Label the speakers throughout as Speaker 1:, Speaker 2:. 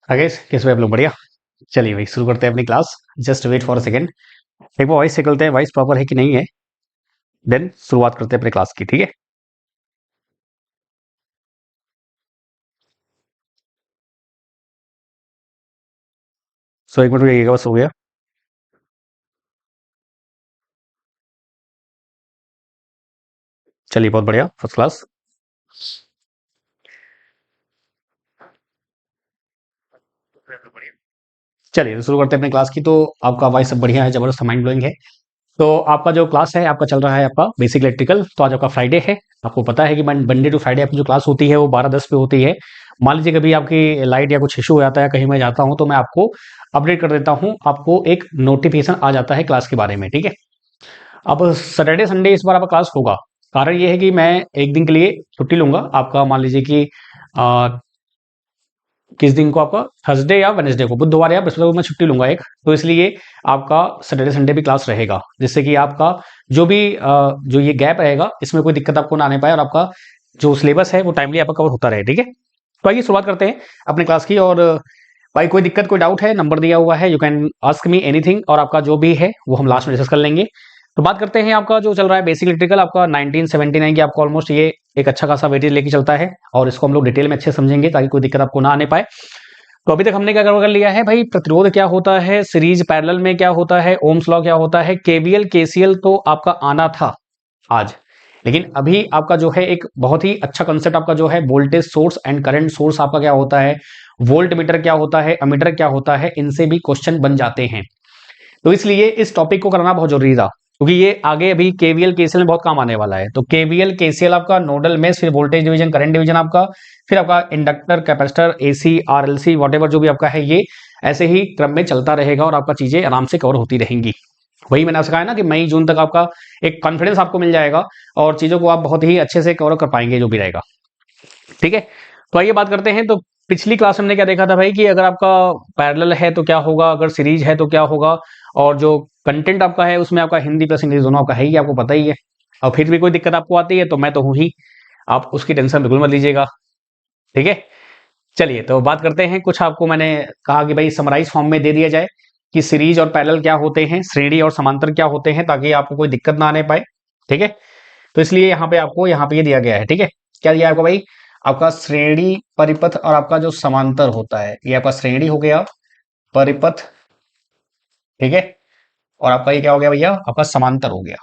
Speaker 1: आगे कैसे आप लोग? बढ़िया। चलिए भाई शुरू करते हैं अपनी class. Just wait for a second. एक बार वॉइस चेक करते हैं, वॉइस प्रॉपर है कि नहीं है। देन शुरुआत करते हैं अपने क्लास की, ठीक है। सो एक मिनट रुकिएगा, बस हो गया। चलिए बहुत बढ़िया, फर्स्ट क्लास। चलिए तो शुरू करते हैं अपनी क्लास की। तो आपका वॉइस सब बढ़िया है, जबरदस्त माइंड ब्लोइंग है। तो आपका जो क्लास है आपका चल रहा है आपका बेसिक इलेक्ट्रिकल। तो आज आपका फ्राइडे है। आपको पता है कि मंडे टू फ्राइडे आपकी जो क्लास होती है वो 12:10 पे होती है। मान लीजिए कभी आपकी लाइट या कुछ इशू हो जाता है, कहीं मैं जाता हूँ, तो मैं आपको अपडेट कर देता हूँ। आपको एक नोटिफिकेशन आ जाता है क्लास के बारे में, ठीक है। अब सैटरडे संडे इस बार आपका क्लास होगा। कारण ये है कि मैं एक दिन के लिए छुट्टी लूंगा। आपका मान लीजिए कि आ, किस दिन को आपका थर्सडे या वेनेसडे को, बुधवार या बृहस्पतिवार को मैं छुट्टी लूंगा एक। तो इसलिए आपका सैटरडे संडे भी क्लास रहेगा, जिससे कि आपका जो भी जो ये गैप रहेगा इसमें कोई दिक्कत आपको ना आने पाए और आपका जो सिलेबस है वो टाइमली आपका कवर होता रहे, ठीक है। तो आइए शुरुआत करते हैं अपने क्लास की। और भाई कोई दिक्कत कोई डाउट है, नंबर दिया हुआ है, you can ask me anything. और आपका जो भी है वो हम लास्ट में डिस्कस कर लेंगे। तो बात करते हैं आपका जो चल रहा है बेसिक इलेक्ट्रिकल, आपका 1979 की आपको ऑलमोस्ट ये एक अच्छा खासा वेटेज लेके चलता है। और इसको हम लोग डिटेल में अच्छे से समझेंगे ताकि कोई दिक्कत आपको ना आने पाए। तो अभी तक हमने क्या कर लिया है भाई, प्रतिरोध क्या होता है, सीरीज पैरेलल में क्या होता है, ओम्स लॉ क्या होता है, केवीएल केसीएल तो आपका आना था आज। लेकिन अभी आपका जो है एक बहुत ही अच्छा कंसेप्ट आपका जो है voltage source and current source आपका क्या होता है, वोल्ट मीटर क्या होता है, अमीटर क्या होता है, इनसे भी क्वेश्चन बन जाते हैं। तो इसलिए इस टॉपिक को करना बहुत जरूरी था, क्योंकि ये आगे अभी केवीएल केसीएल में बहुत काम आने वाला है। तो केवीएल केसीएल आपका नोडल मेश, फिर वोल्टेज डिवीजन, करंट डिवीजन आपका, फिर आपका inductor capacitor AC RLC whatever जो भी आपका है, ये ऐसे ही क्रम में चलता रहेगा और आपका चीजें आराम से कवर होती रहेंगी। वही मैंने आपसे कहा है ना कि मई जून तक आपका एक कॉन्फिडेंस आपको मिल जाएगा और चीजों को आप बहुत ही अच्छे से कवर कर पाएंगे जो भी रहेगा, ठीक है। तो आइए बात करते हैं। तो पिछली क्लास में हमने क्या देखा था भाई कि अगर आपका पैरेलल है तो क्या होगा, अगर सीरीज है तो क्या होगा। और जो कंटेंट आपका है उसमें आपका हिंदी प्लस इंग्लिश दोनों आपका है ही, आपको पता ही है। और फिर भी कोई दिक्कत आपको आती है तो मैं तो हूं ही, आप उसकी टेंशन बिल्कुल मत लीजिएगा, ठीक है। चलिए तो बात करते हैं। कुछ आपको मैंने कहा कि भाई समराइज फॉर्म में दे दिया जाए कि सीरीज और पैरेलल क्या होते हैं, श्रेणी और समांतर क्या होते हैं, ताकि आपको कोई दिक्कत ना आने पाए, ठीक है। तो इसलिए यहाँ पे आपको यहाँ पे ये दिया गया है, ठीक है। क्या दिया है आपको भाई, आपका श्रेणी परिपथ और आपका जो समांतर होता है, ये आपका श्रेणी हो गया, परिपथ, ठीक है। और आपका ये क्या हो गया भैया, आपका समांतर हो गया।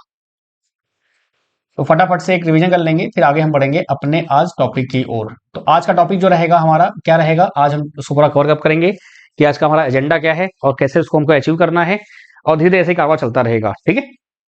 Speaker 1: तो फटाफट से एक रिवीजन कर लेंगे, फिर आगे हम बढ़ेंगे अपने आज टॉपिक की ओर। तो आज का टॉपिक जो रहेगा हमारा क्या रहेगा, आज हम उसको पूरा कवर अप करेंगे कि आज का हमारा एजेंडा क्या है और कैसे उसको हमको अचीव करना है। और धीरे धीरे ऐसे कारवा चलता रहेगा, ठीक है।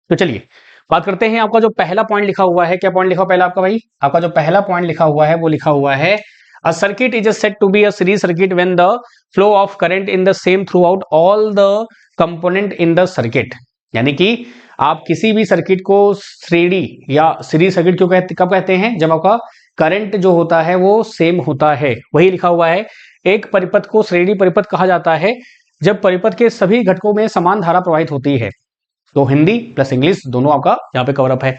Speaker 1: तो चलिए बात करते हैं। आपका जो पहला पॉइंट लिखा हुआ है, क्या पॉइंट लिखा हुआ पहला आपका भाई, आपका जो पहला पॉइंट लिखा हुआ है वो लिखा हुआ है a circuit is said to be a series circuit when the flow of current in the same throughout all the component in the circuit. यानी कि आप किसी भी सर्किट को श्रेणी या सीरीज सर्किट क्यों कहते, कब कहते हैं, जब आपका करंट जो होता है वो सेम होता है। वही लिखा हुआ है, एक परिपथ को श्रेणी परिपथ कहा जाता है जब परिपथ के सभी घटकों में समान धारा प्रवाहित होती है। तो हिंदी प्लस इंग्लिश दोनों आपका यहाँ पे कवर अप है।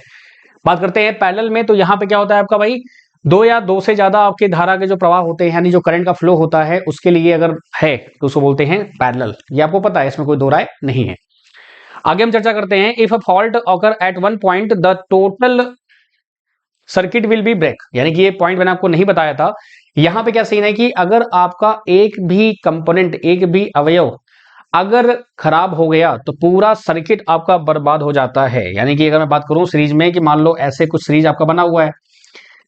Speaker 1: बात करते हैं पैरेलल में। तो यहाँ पे क्या होता है आपका भाई, दो या दो से ज्यादा आपके धारा के जो प्रवाह होते हैं, यानी जो करंट का फ्लो होता है, उसके लिए अगर है तो उसको बोलते हैं पैरेलल। ये आपको पता है, इसमें कोई दो राय नहीं है। आगे हम चर्चा करते हैं। If a fault occur at one point the total circuit will be break. यानी कि ये पॉइंट मैंने आपको नहीं बताया था। यहां पे क्या सीन है कि अगर आपका एक भी कंपोनेंट, एक भी अवयव अगर खराब हो गया तो पूरा सर्किट आपका बर्बाद हो जाता है। यानी कि अगर मैं बात करूं सीरीज में, कि मान लो ऐसे कुछ सीरीज आपका बना हुआ है,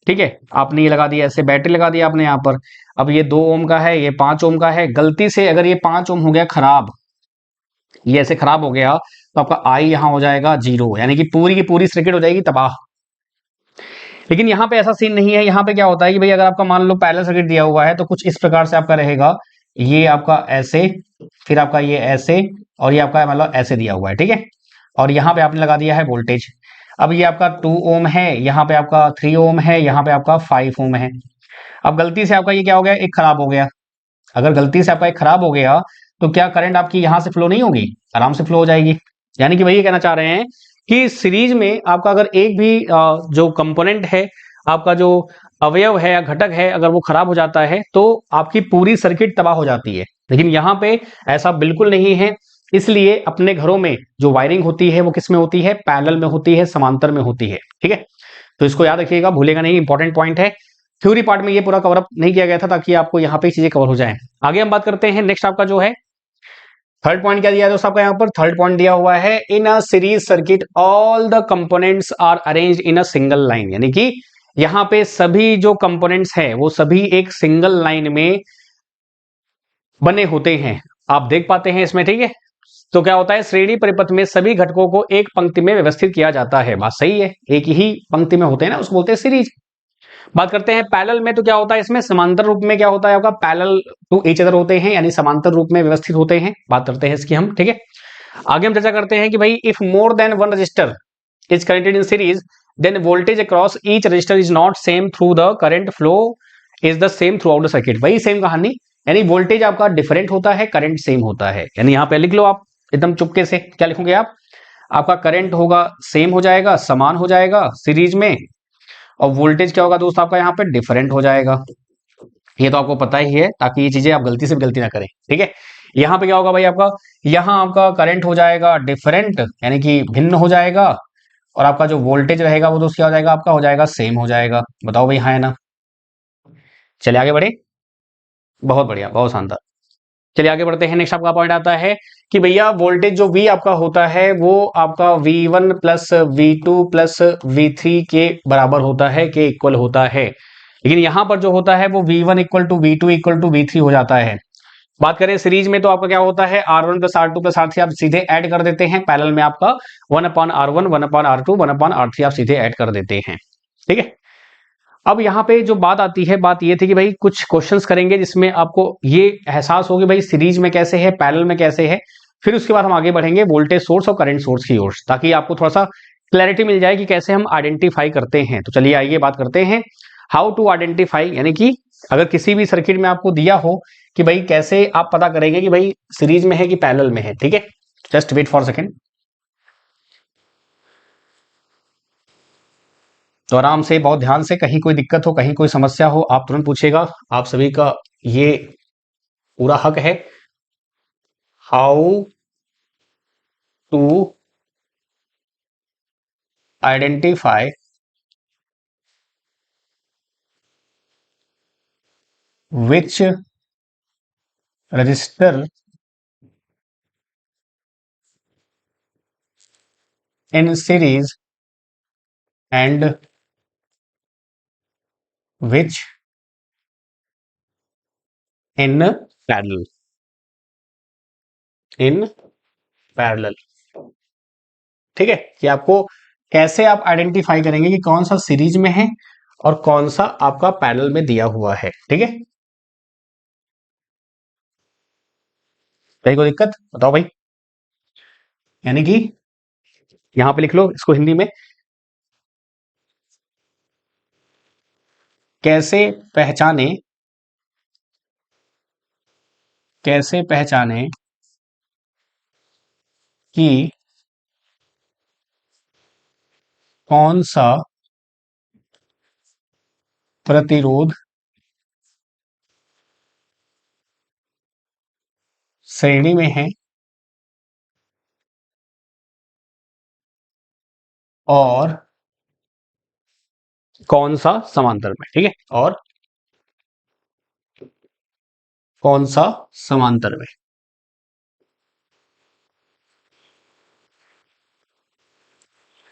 Speaker 1: ठीक है। आपने ये लगा दिया, ऐसे बैटरी लगा दिया आपने यहाँ पर। अब ये 2 ओम का है, ये 5 ओम का है। गलती से अगर ये 5 ओम हो गया खराब, ये ऐसे खराब हो गया, तो आपका आई यहां हो जाएगा 0, यानी कि पूरी की पूरी सर्किट हो जाएगी तबाह। लेकिन यहाँ पे ऐसा सीन नहीं है। यहाँ पे क्या होता है कि भाई अगर आपका मान लो पैरेलल सर्किट दिया हुआ है तो कुछ इस प्रकार से आपका रहेगा, ये आपका ऐसे, फिर आपका ये ऐसे, और ये आपका मतलब ऐसे दिया हुआ है, ठीक है। और यहाँ पे आपने लगा दिया है वोल्टेज। अब ये आपका 2 ओम है, यहाँ पे आपका 3 ओम है, यहाँ पे आपका 5 ओम है। अब गलती से आपका ये क्या हो गया, एक खराब हो गया। अगर गलती से आपका एक खराब हो गया तो क्या करंट आपकी यहां से फ्लो नहीं होगी, आराम से फ्लो हो जाएगी। यानी कि वही कहना चाह रहे हैं कि सीरीज में आपका अगर एक भी जो कंपोनेंट है, आपका जो अवयव है या घटक है अगर वो खराब हो जाता है तो आपकी पूरी सर्किट तबाह हो जाती है। लेकिन यहाँ पे ऐसा बिल्कुल नहीं है, इसलिए अपने घरों में जो वायरिंग होती है वो किस में होती है, पैरेलल में होती है, समांतर में होती है। ठीक है, तो इसको याद रखिएगा, भूलेगा नहीं, इंपॉर्टेंट पॉइंट है। थ्योरी पार्ट में ये पूरा कवर अप नहीं किया गया था ताकि आपको यहाँ पे चीजें कवर हो जाए। आगे हम बात करते हैं, नेक्स्ट आपका जो है थर्ड पॉइंट क्या दिया है दोस्तों आपका, यहाँ पर थर्ड पॉइंट दिया हुआ है, in a series circuit all the components are arranged in a single line. यानी कि यहाँ पे सभी जो कंपोनेंट्स हैं वो सभी एक सिंगल लाइन में बने होते हैं, आप देख पाते हैं इसमें। ठीक है, तो क्या होता है, श्रेणी परिपथ में सभी घटकों को एक पंक्ति में व्यवस्थित किया जाता है। बात सही है, एक ही पंक्ति में होते हैं ना, उसको बोलते हैं सीरीज। बात करते हैं पैरेलल में, तो क्या होता है इसमें, समांतर रूप में क्या होता है आपका, पैरेलल टू ईच अदर होते हैं, यानी समांतर रूप में व्यवस्थित होते हैं। बात करते हैं इसकी हम। ठीक है, आगे हम चर्चा करते हैं कि भाई if more than one resistor is connected in series then voltage across each resistor is not same through the current flow is the same throughout the circuit. वही सेम कहानी, यानी वोल्टेज आपका डिफरेंट होता है, current same होता है। यानी यहाँ पे लिख लो आप एकदम चुपके से, क्या लिखोगे आप, आपका करंट होगा सेम हो जाएगा, समान हो जाएगा सीरीज में, और वोल्टेज क्या होगा दोस्त आपका यहाँ पे डिफरेंट हो जाएगा। ये तो आपको पता ही है, ताकि ये चीजें आप गलती से भी गलती ना करें। ठीक है, यहाँ पे क्या होगा भाई आपका, यहाँ आपका करंट हो जाएगा डिफरेंट, यानी कि भिन्न हो जाएगा, और आपका जो वोल्टेज रहेगा वो दोस्त क्या हो जाएगा, आपका हो जाएगा सेम हो जाएगा। बताओ भाई हाँ है ना। चलिए आगे बढ़े, बहुत बढ़िया, बहुत शानदार। चलिए आगे बढ़ते हैं, नेक्स्ट आपका पॉइंट आता है कि भैया वोल्टेज जो V आपका होता है वो आपका V1 plus V2 plus V3 के बराबर होता है, के इक्वल होता है। लेकिन यहां पर जो होता है वो V1 equal to V2 equal to V3 हो जाता है। बात करें सीरीज में तो आपका क्या होता है, R1 plus R2 plus R3 आप सीधे ऐड कर देते हैं। पैरेलल में आपका 1/R1 1/R2 1/R3 आप सीधे ऐड कर देते हैं। ठीक है, अब यहाँ पे जो बात आती है, बात ये थी कि भाई कुछ क्वेश्चंस करेंगे जिसमें आपको ये एहसास होगी भाई सीरीज में कैसे है, पैरेलल में कैसे है। फिर उसके बाद हम आगे बढ़ेंगे वोल्टेज सोर्स और करंट सोर्स की ओर, ताकि आपको थोड़ा सा क्लैरिटी मिल जाए कि कैसे हम आइडेंटिफाई करते हैं। तो चलिए आइए बात करते हैं हाउ टू आइडेंटिफाई, यानी कि अगर किसी भी सर्किट में आपको दिया हो कि भाई कैसे आप पता करेंगे कि भाई सीरीज में है कि पैरेलल में है। ठीक है, जस्ट वेट फॉर सेकेंड। तो आराम से, बहुत ध्यान से, कहीं कोई दिक्कत हो, कहीं कोई समस्या हो, आप तुरंत पूछिएगा, आप सभी का ये पूरा हक है। How to identify which resistor in series and which in parallel, in parallel. ठीक है, कि आपको कैसे आप आइडेंटिफाई करेंगे कि कौन सा सीरीज में है और कौन सा आपका पैरेलल में दिया हुआ है। ठीक है, कहीं कोई दिक्कत बताओ भाई। यानी कि यहां पे लिख लो इसको हिंदी में, कैसे पहचाने, कैसे पहचाने कि कौन सा प्रतिरोध श्रेणी में है और कौन सा समांतर में। ठीक है, और कौन सा समांतर में,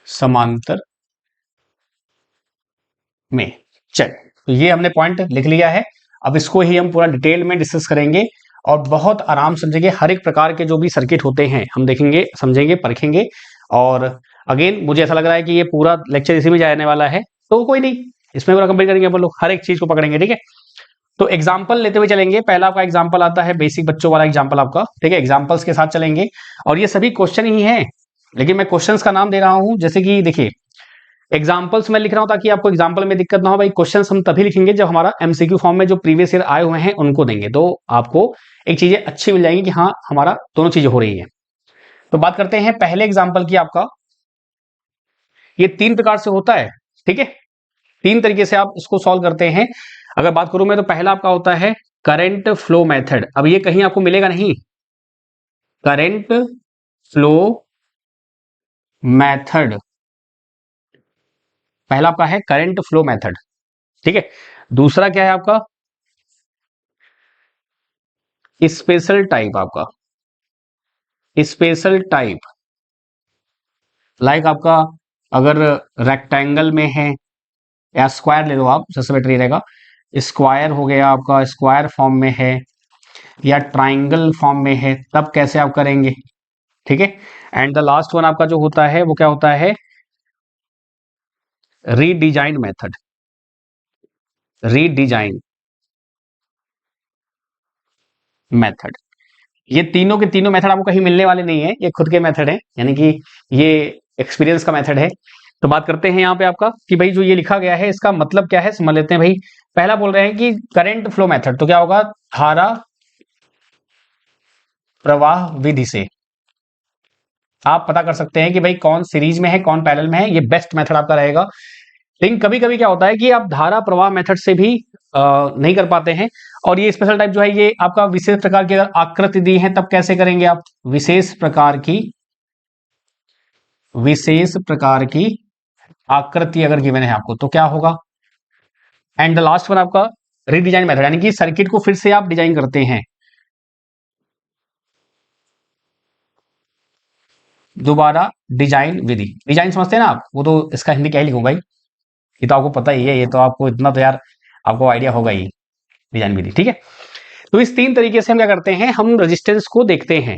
Speaker 1: समांतर में। चल, तो ये हमने पॉइंट लिख लिया है। अब इसको ही हम पूरा डिटेल में डिस्कस करेंगे और बहुत आराम समझेंगे। हर एक प्रकार के जो भी सर्किट होते हैं हम देखेंगे, समझेंगे, परखेंगे। और अगेन मुझे ऐसा लग रहा है कि ये पूरा लेक्चर इसी में जाने वाला है, तो कोई नहीं, इसमें पूरा कंप्लीट करेंगे अपन लोग, हर एक चीज को पकड़ेंगे। ठीक है, तो एग्जाम्पल लेते हुए चलेंगे। पहला आपका एग्जाम्पल आता है बेसिक बच्चों वाला एग्जाम्पल आपका। ठीक है, एग्जाम्पल्स के साथ चलेंगे और ये सभी क्वेश्चन ही हैं, लेकिन मैं क्वेश्चंस का नाम दे रहा हूं। जैसे कि देखिए, एग्जाम्पल्स मैं लिख रहा हूं ताकि आपको एग्जाम्पल में दिक्कत ना हो। भाई क्वेश्चंस हम तभी लिखेंगे जब हमारा एमसीक्यू फॉर्म में जो प्रीवियस ईयर आए हुए हैं उनको देंगे, तो आपको एक चीजें अच्छी मिल जाएंगी कि हाँ हमारा दोनों चीजें हो रही है। तो बात करते हैं पहले एग्जाम्पल की। आपका ये 3 प्रकार से होता है। ठीक है, तीन तरीके से आप इसको सॉल्व करते हैं। अगर बात करूं मैं तो पहला आपका होता है करंट फ्लो मेथड। अब ये कहीं आपको मिलेगा नहीं, करंट फ्लो मेथड पहला आपका है करंट फ्लो मेथड, ठीक है। दूसरा क्या है आपका स्पेशल टाइप, आपका स्पेशल टाइप लाइक आपका अगर रेक्टेंगल में है या स्क्वायर ले लो आप, सबसे बेटर ये रहेगा। स्क्वायर हो गया आपका, स्क्वायर फॉर्म में है या ट्राइंगल फॉर्म में है, तब कैसे आप करेंगे, ठीक है। एंड द लास्ट वन आपका जो होता है वो क्या होता है रीडिजाइन मेथड, रीडिजाइन मेथड। ये तीनों के तीनों मेथड आपको कहीं मिलने वाले नहीं है, ये खुद के मेथड है, यानी कि ये एक्सपीरियंस का मेथड है। तो बात करते हैं यहाँ पे आपका कि भाई जो ये लिखा गया है इसका मतलब क्या है, समझ लेते हैं भाई। पहला बोल रहे हैं कि करंट फ्लो मेथड, तो क्या होगा, धारा प्रवाह विधि से आप पता कर सकते हैं कि भाई कौन सीरीज में है कौन पैरेलल में है, ये बेस्ट मेथड आपका रहेगा। लेकिन कभी कभी क्या होता है कि आप धारा प्रवाह मेथड से भी नहीं कर पाते हैं, और ये स्पेशल टाइप जो है ये आपका विशेष प्रकार की अगर आकृति दी है तब कैसे करेंगे आप, विशेष प्रकार की आकृति अगर गिवन है आपको तो क्या होगा। एंड द लास्ट वन आपका रीडिजाइन मेथड, यानी कि सर्किट को फिर से आप डिजाइन करते हैं, दोबारा डिजाइन विधि। डिजाइन समझते हैं ना आप, वो तो इसका हिंदी क्या ही लिखूंगा, ये तो आपको पता ही है, ये तो आपको इतना तो यार आपको आइडिया होगा ही, डिजाइन विधि, ठीक है। तो इस तीन तरीके से हम क्या करते हैं, हम रेजिस्टेंस को देखते हैं।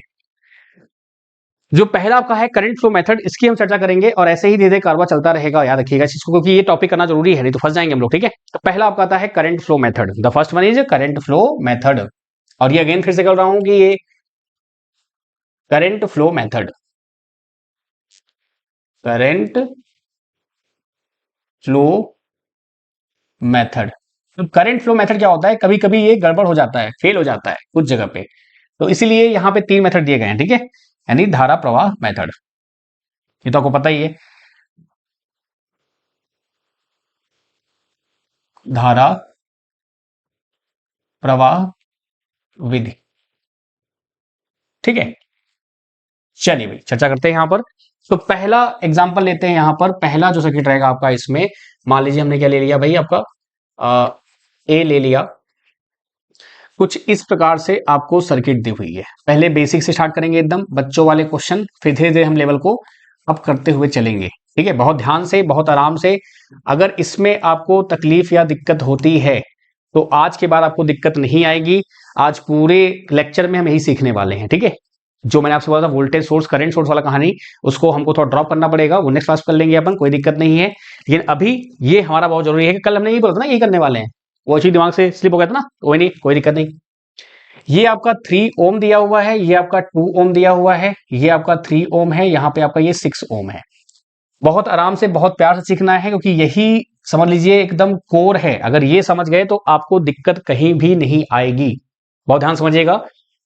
Speaker 1: जो पहला आपका है करंट फ्लो मेथड, इसकी हम चर्चा करेंगे और ऐसे ही धीरे धीरे कारवा चलता रहेगा, याद रखिएगा इस चीज को, क्योंकि ये टॉपिक करना जरूरी है, नहीं तो फंस जाएंगे हम लोग, ठीक है। तो पहला आपका आता है current flow method, the first one is current flow method. और ये अगेन फिर से कर रहा हूं कि ये current flow method, current flow method. तो करंट फ्लो मेथड क्या होता है, कभी कभी ये गड़बड़ हो जाता है, फेल हो जाता है कुछ जगह पे, तो इसीलिए यहां पे तीन मेथड दिए गए हैं, ठीक है। यानी धारा प्रवाह मेथड, ये तो आपको पता ही है, धारा प्रवाह विधि, ठीक है। चलिए भाई चर्चा करते हैं यहां पर। तो पहला एग्जांपल लेते हैं यहां पर, पहला जो सर्किट रहेगा आपका इसमें, मान लीजिए हमने क्या ले लिया भाई आपका ए ले लिया। कुछ इस प्रकार से आपको सर्किट दी हुई है, पहले बेसिक से स्टार्ट करेंगे एकदम बच्चों वाले क्वेश्चन, फिर धीरे धीरे हम लेवल को अप करते हुए चलेंगे, ठीक है। बहुत ध्यान से, बहुत आराम से, अगर इसमें आपको तकलीफ या दिक्कत होती है तो आज के बाद आपको दिक्कत नहीं आएगी। आज पूरे लेक्चर में हम यही सीखने वाले हैं, ठीक है। जो मैंने आपसे बोला था वोल्टेज सोर्स करंट सोर्स वाला कहानी, उसको हमको थोड़ा ड्रॉप करना पड़ेगा, वो नेक्स्ट क्लास कर लेंगे अपन, कोई दिक्कत नहीं है। लेकिन अभी ये हमारा बहुत जरूरी है कि कल हमने यही बोला था ना यही करने वाले हैं, वो अच्छी दिमाग से स्लिप हो गया था ना, कोई नहीं, कोई दिक्कत नहीं। ये आपका 3 ओम दिया हुआ है, ये आपका 2 ओम दिया हुआ है, ये आपका 3 ओम है, यहाँ पे आपका ये 6 ओम है। बहुत आराम से बहुत प्यार से सीखना है, क्योंकि यही समझ लीजिए एकदम कोर है। अगर ये समझ गए तो आपको दिक्कत कहीं भी नहीं आएगी। बहुत ध्यान समझिएगा।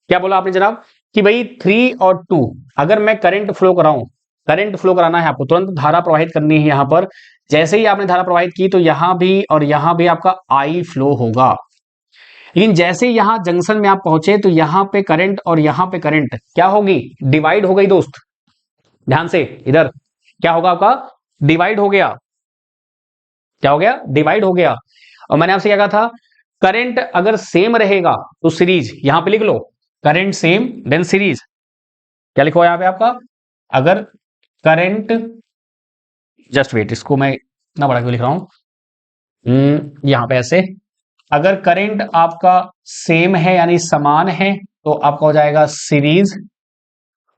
Speaker 1: क्या बोला आपने जनाब कि भाई 3 और 2, अगर मैं करंट फ्लो कराऊं, करंट फ्लो कराना है आपको, तुरंत धारा प्रवाहित करनी है यहां पर। जैसे ही आपने धारा प्रवाहित की तो यहां भी और यहां भी आपका आई फ्लो होगा। लेकिन जैसे यहां जंक्शन में आप पहुंचे तो यहां पे करंट और यहां पे करंट क्या होगी, डिवाइड हो गई दोस्त। ध्यान से इधर क्या होगा आपका, डिवाइड हो गया। क्या हो गया, डिवाइड हो गया। और मैंने आपसे क्या कहा था, करंट अगर सेम रहेगा तो सीरीज, यहां पे लिख लो करंट सेम देन सीरीज। क्या लिखो यहां पे आपका, अगर करंट, जस्ट वेट, इसको मैं इतना बड़ा क्यों लिख रहा हूं, यहां पे ऐसे, अगर करंट आपका सेम है यानी समान है तो आपका हो जाएगा सीरीज,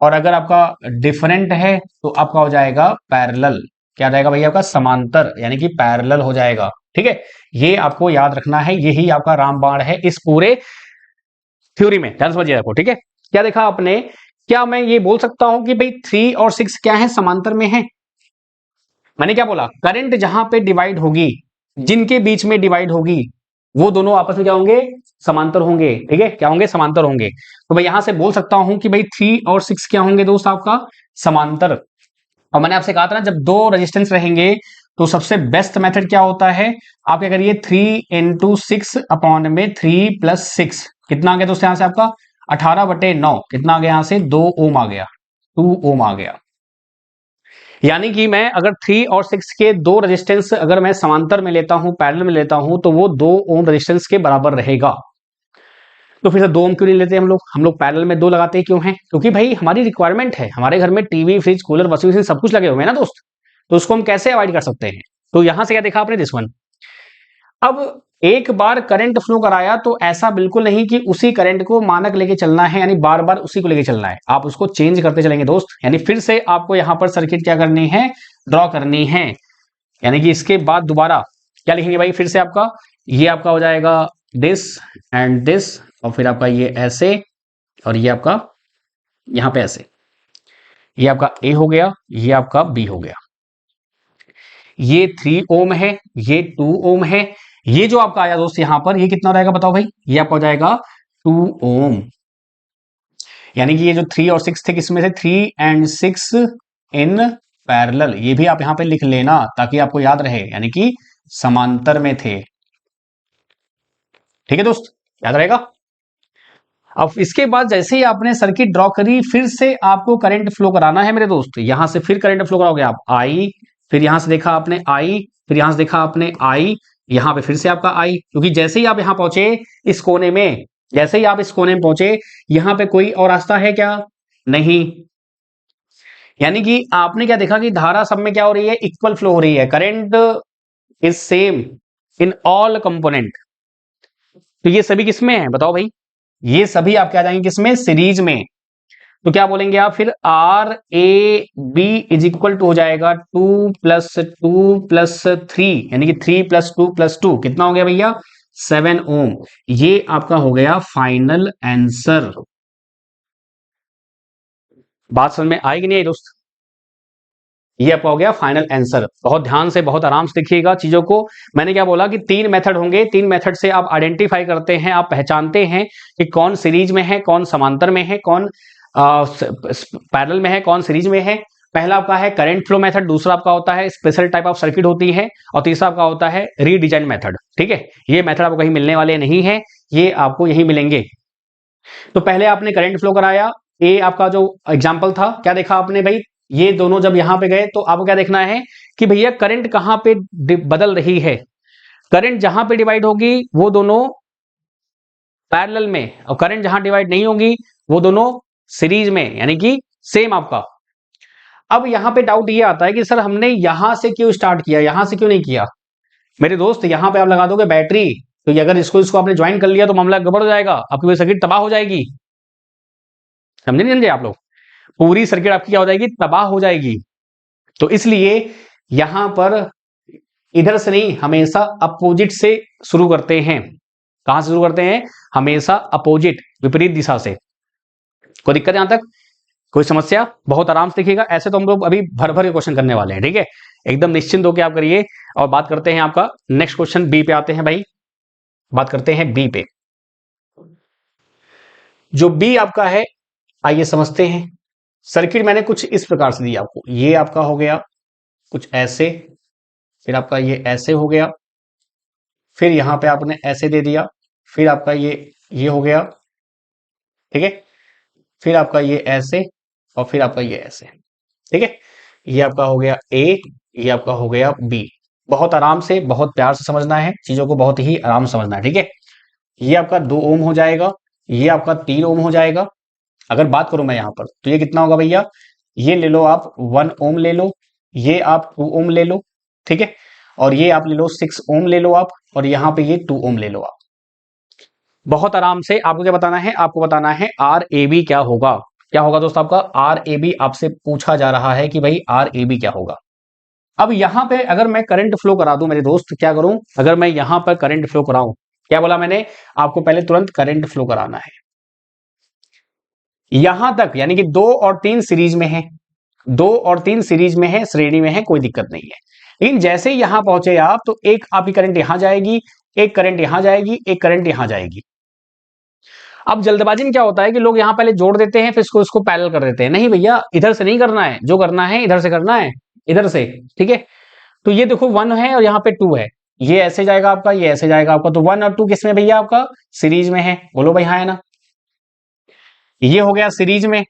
Speaker 1: और अगर आपका डिफरेंट है तो आपका हो जाएगा पैरेलल। क्या रहेगा भैया आपका, समांतर, यानी कि पैरेलल हो जाएगा, ठीक है। ये आपको याद रखना है, यही आपका रामबाण है इस पूरे थ्योरी में, ध्यान समझिए आपको, ठीक है। क्या देखा आपने, क्या मैं ये बोल सकता हूं कि भाई 3 और 6 क्या है, समांतर में है। मैंने क्या बोला, करंट जहां पे डिवाइड होगी, जिनके बीच में डिवाइड होगी, वो दोनों आपस में क्या होंगे, समांतर होंगे, ठीक है। क्या होंगे, समांतर होंगे। तो मैं यहां से बोल सकता हूं कि भाई 3 और 6 क्या होंगे दोस्त, आपका समांतर। और मैंने आपसे कहा था ना, जब दो रेजिस्टेंस रहेंगे तो सबसे बेस्ट मेथड क्या होता है, आप क्या करिए 3 × 6 अपॉन में 3 + 6 कितना आ गया दोस्तों, यहां से आपका 18/9 कितना आ गया, यहां से 2 ओम आ गया, 2 ओम आ गया। यानी कि मैं अगर 3 और 6 के दो रेजिस्टेंस अगर मैं समांतर में लेता हूं, पैरेलल में लेता हूं, तो वो 2 ओम रेजिस्टेंस के बराबर रहेगा। तो फिर से 2 ओम क्यों नहीं लेते हम लोग पैरेलल में 2 लगाते ही क्यों हैं, क्योंकि भाई हमारी रिक्वायरमेंट है, हमारे घर में TV, fridge, cooler, washing machine सब कुछ लगे हुए हैं ना दोस्त, तो उसको हम कैसे अवॉइड कर सकते हैं। तो यहां से क्या देखा आपने, दिस वन। अब एक बार करंट फ्लो कराया तो ऐसा बिल्कुल नहीं कि उसी करंट को मानक लेके चलना है, यानी बार बार उसी को लेके चलना है, आप उसको चेंज करते चलेंगे दोस्त। यानी फिर से आपको यहां पर सर्किट क्या करनी है, ड्रॉ करनी है। यानी कि इसके बाद दोबारा क्या लिखेंगे भाई, फिर से आपका ये आपका हो जाएगा दिस एंड दिस, और फिर आपका ये ऐसे, और ये आपका यहां पे ऐसे, ये आपका ए हो गया, ये आपका बी हो गया। ये 3 ओम है, ये 2 ओम है। ये जो आपका आया दोस्त यहां पर, ये कितना रहेगा बताओ भाई, ये आपका हो जाएगा 2 ओम। यानी कि ये जो 3 और 6 थे, किसमें से 3 एंड 6 इन पैरेलल, ये भी आप यहां पे लिख लेना ताकि आपको याद रहे, यानी कि समांतर में थे। ठीक है दोस्त, याद रहेगा। अब इसके बाद जैसे ही आपने सर्किट ड्रॉ करी, फिर से आपको करंट फ्लो कराना है मेरे दोस्त। यहां से फिर करंट फ्लो कराओगे आप, आई, फिर यहां से देखा आपने आई, फिर यहां से देखा आपने आई, यहां पे फिर से आपका आई, क्योंकि जैसे ही आप यहां पहुंचे इस कोने में, जैसे ही आप इस कोने में पहुंचे, यहां पे कोई और रास्ता है क्या, नहीं। यानी कि आपने क्या देखा कि धारा सब में क्या हो रही है, इक्वल फ्लो हो रही है, current is same in all component. तो ये सभी किसमें है बताओ भाई, ये सभी आपके आ जाएंगे किसमें, सीरीज में। तो क्या बोलेंगे आप फिर, R A B is equal to हो जाएगा 2 + 2 + 3, यानी कि 3 + 2 + 2 कितना हो गया भैया, 7 ओम। ये आपका हो गया फाइनल आंसर। बात समझ में आएगी नहीं आई दोस्त, ये आपका हो गया फाइनल आंसर। बहुत ध्यान से, बहुत आराम से देखिएगा चीजों को। मैंने क्या बोला कि 3 मेथड होंगे, 3 मेथड से आप आइडेंटिफाई करते हैं, आप पहचानते हैं कि कौन सीरीज में है, कौन समांतर में है, कौन पैरेलल में है, कौन सीरीज में है। पहला आपका है करंट फ्लो मेथड, दूसरा आपका होता है स्पेशल टाइप ऑफ सर्किट होती है, और तीसरा आपका होता है रीडिजाइन मेथड। ठीक है, ये मेथड आपको कहीं मिलने वाले नहीं है, ये आपको यहीं मिलेंगे। तो पहले आपने करंट फ्लो कराया, ए आपका जो एग्जांपल था, क्या देखा आपने भाई, ये दोनों जब यहां पे गए तो आपको क्या देखना है कि भैया करंट कहां पे बदल रही है। करंट जहां पे डिवाइड होगी वो दोनों पैरेलल में, और करंट जहां डिवाइड नहीं होगी वो दोनों सीरीज में, यानी कि सेम आपका। अब यहां पे डाउट ये आता है कि सर हमने यहां से क्यों स्टार्ट किया, यहां से क्यों नहीं किया। मेरे दोस्त यहां पे आप लगा दोगे बैटरी, तो अगर इसको इसको आपने ज्वाइन कर लिया तो मामला गड़बड़ हो जाएगा, आपकी पूरी सर्किट तबाह हो जाएगी। समझे नहीं समझे आप लोग, पूरी सर्किट आपकी क्या हो जाएगी, तबाह हो जाएगी। तो इसलिए यहां पर इधर से नहीं, हमेशा अपोजिट से शुरू करते हैं। कहां से शुरू करते हैं, हमेशा अपोजिट, विपरीत दिशा से। कोई दिक्कत यहां तक, कोई समस्या, बहुत आराम से देखिएगा। ऐसे तो हम लोग अभी भर भर के क्वेश्चन करने वाले हैं, ठीक है, एकदम निश्चिंत होकर आप करिए। और बात करते हैं आपका नेक्स्ट क्वेश्चन, बी पे आते हैं भाई, बात करते हैं बी पे। जो बी आपका है, आइए समझते हैं। सर्किट मैंने कुछ इस प्रकार से दी आपको, ये आपका हो गया कुछ ऐसे, फिर आपका ये ऐसे हो गया, फिर यहां पे आपने ऐसे दे दिया, फिर आपका ये हो गया, ठीक है, फिर आपका ये ऐसे, और फिर आपका ये ऐसे। ठीक है, ये आपका हो गया ए, ये आपका हो गया बी। बहुत आराम से, बहुत प्यार से समझना है चीजों को, बहुत ही आराम से समझना है, ठीक है। ये आपका 2 ओम हो जाएगा, ये आपका 3 ओम हो जाएगा। अगर बात करूं मैं यहां पर, तो ये कितना होगा भैया, ये ले लो आप 1 ओम ले लो, ये आप 2 ओम ले लो, ठीक है, और ये आप ले लो 6 ओम ले लो आप, और यहां पे ये 2 ओम ले लो आप। बहुत आराम से आपको क्या बताना है, आपको बताना है आर ए बी क्या होगा। क्या होगा दोस्त आपका, आर ए बी आपसे पूछा जा रहा है कि भाई आर ए बी क्या होगा। अब यहां पे अगर मैं करंट फ्लो करा दूं मेरे दोस्त, क्या करूं, अगर मैं यहां पर करंट फ्लो कराऊं, क्या बोला मैंने आपको, पहले तुरंत करंट फ्लो कराना है यहां तक, यानी कि 2 और 3 सीरीज में है, 2 और 3 सीरीज में है, श्रेणी में है, कोई दिक्कत नहीं है। लेकिन जैसे ही यहां पहुंचे आप, तो एक आपकी करंट यहां जाएगी, एक करंट यहां जाएगी, एक करंट यहां जाएगी। अब जल्दबाजी में क्या होता है कि लोग यहां पहले जोड़ देते हैं, फिर इसको पैरेलल कर देते हैं। नहीं भैया, इधर से नहीं करना है, जो करना है इधर से करना है, इधर से, ठीक है। तो ये देखो 1 है और यहाँ पे 2 है, ये ऐसे जाएगा आपका, ये ऐसे जाएगा आपका, तो 1 और 2 किसमें भैया आपका सीरीज में है, बोलो भाई हाँ है ना। ये हो गया सीरीज में।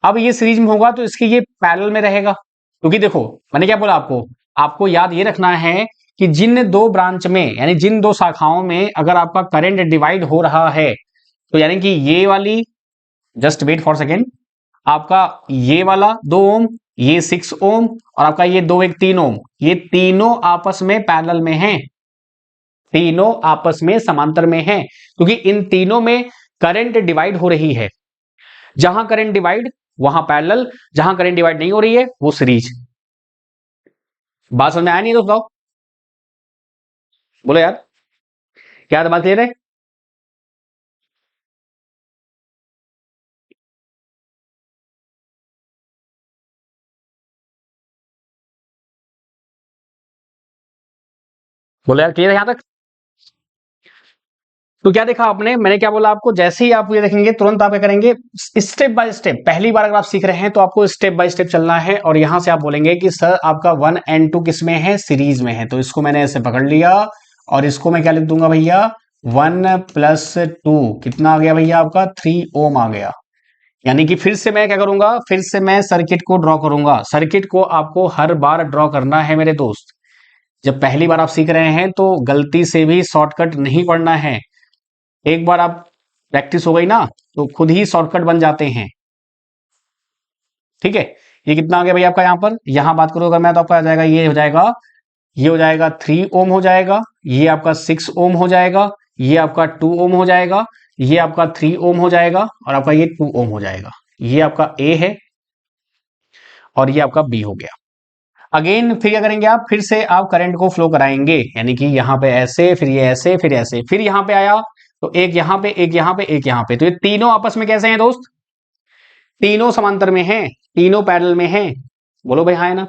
Speaker 1: अब ये सीरीज में होगा तो इसके ये पैरेलल में रहेगा, क्योंकि देखो मैंने क्या बोला आपको, आपको याद ये रखना है कि जिन दो ब्रांच में यानी जिन दो शाखाओं में अगर आपका करंट डिवाइड हो रहा है, तो यानी कि ये वाली, जस्ट वेट फॉर सेकेंड, आपका ये वाला 2 ओम, ये 6 ओम और आपका ये 2 1 3 ओम, ये तीनों आपस में पैरेलल में हैं, तीनों आपस में समांतर में हैं, क्योंकि इन तीनों में करंट डिवाइड हो रही है। जहां करंट डिवाइड वहां पैरेलल, जहां करंट डिवाइड नहीं हो रही है वो सीरीज। बात समझ में आया नहीं दोस्तों, बोलो यार, क्या बात क्लियर है? बोलो यार, क्लियर है यहां तक? तो क्या देखा आपने, मैंने क्या बोला आपको, जैसे ही आप ये देखेंगे तुरंत आप क्या करेंगे, स्टेप बाय स्टेप, पहली बार अगर आप सीख रहे हैं तो आपको स्टेप बाय स्टेप चलना है, और यहां से आप बोलेंगे कि सर आपका 1 एंड 2 किस में है, सीरीज में है, तो इसको मैंने ऐसे पकड़ लिया और इसको मैं क्या लिख दूंगा भैया, 1 प्लस 2 कितना आ गया भैया आपका 3 ओम आ गया। यानी कि फिर से मैं क्या करूंगा, फिर से मैं सर्किट को ड्रॉ करूंगा। सर्किट को आपको हर बार ड्रॉ करना है मेरे दोस्त, जब पहली बार आप सीख रहे हैं तो गलती से भी शॉर्टकट नहीं पढ़ना है। एक बार आप प्रैक्टिस हो गई ना तो खुद ही शॉर्टकट बन जाते हैं, ठीक है। ये कितना आ गया भैया आपका, यहां पर यहां बात करो अगर मैं तो आपका आ जाएगा, ये हो जाएगा, ये हो जाएगा 3 ओम हो जाएगा, ये आपका 6 ओम हो जाएगा, ये आपका 2 ओम हो जाएगा, ये आपका 3 ओम हो जाएगा और आपका ये 2 ओम हो जाएगा। ये आपका ए है और ये आपका बी हो गया। अगेन फिर क्या करेंगे आप, फिर से आप करंट को फ्लो कराएंगे, यानी कि यहां पे ऐसे, फिर ये ऐसे, फिर ऐसे, फिर यहां पे आया तो एक यहां पे, एक यहां पे, एक यहां पे, तो ये तीनों आपस में कैसे हैं दोस्त, तीनों समांतर में हैं, तीनों पैरेलल में हैं, बोलो भाई हाँ है ना।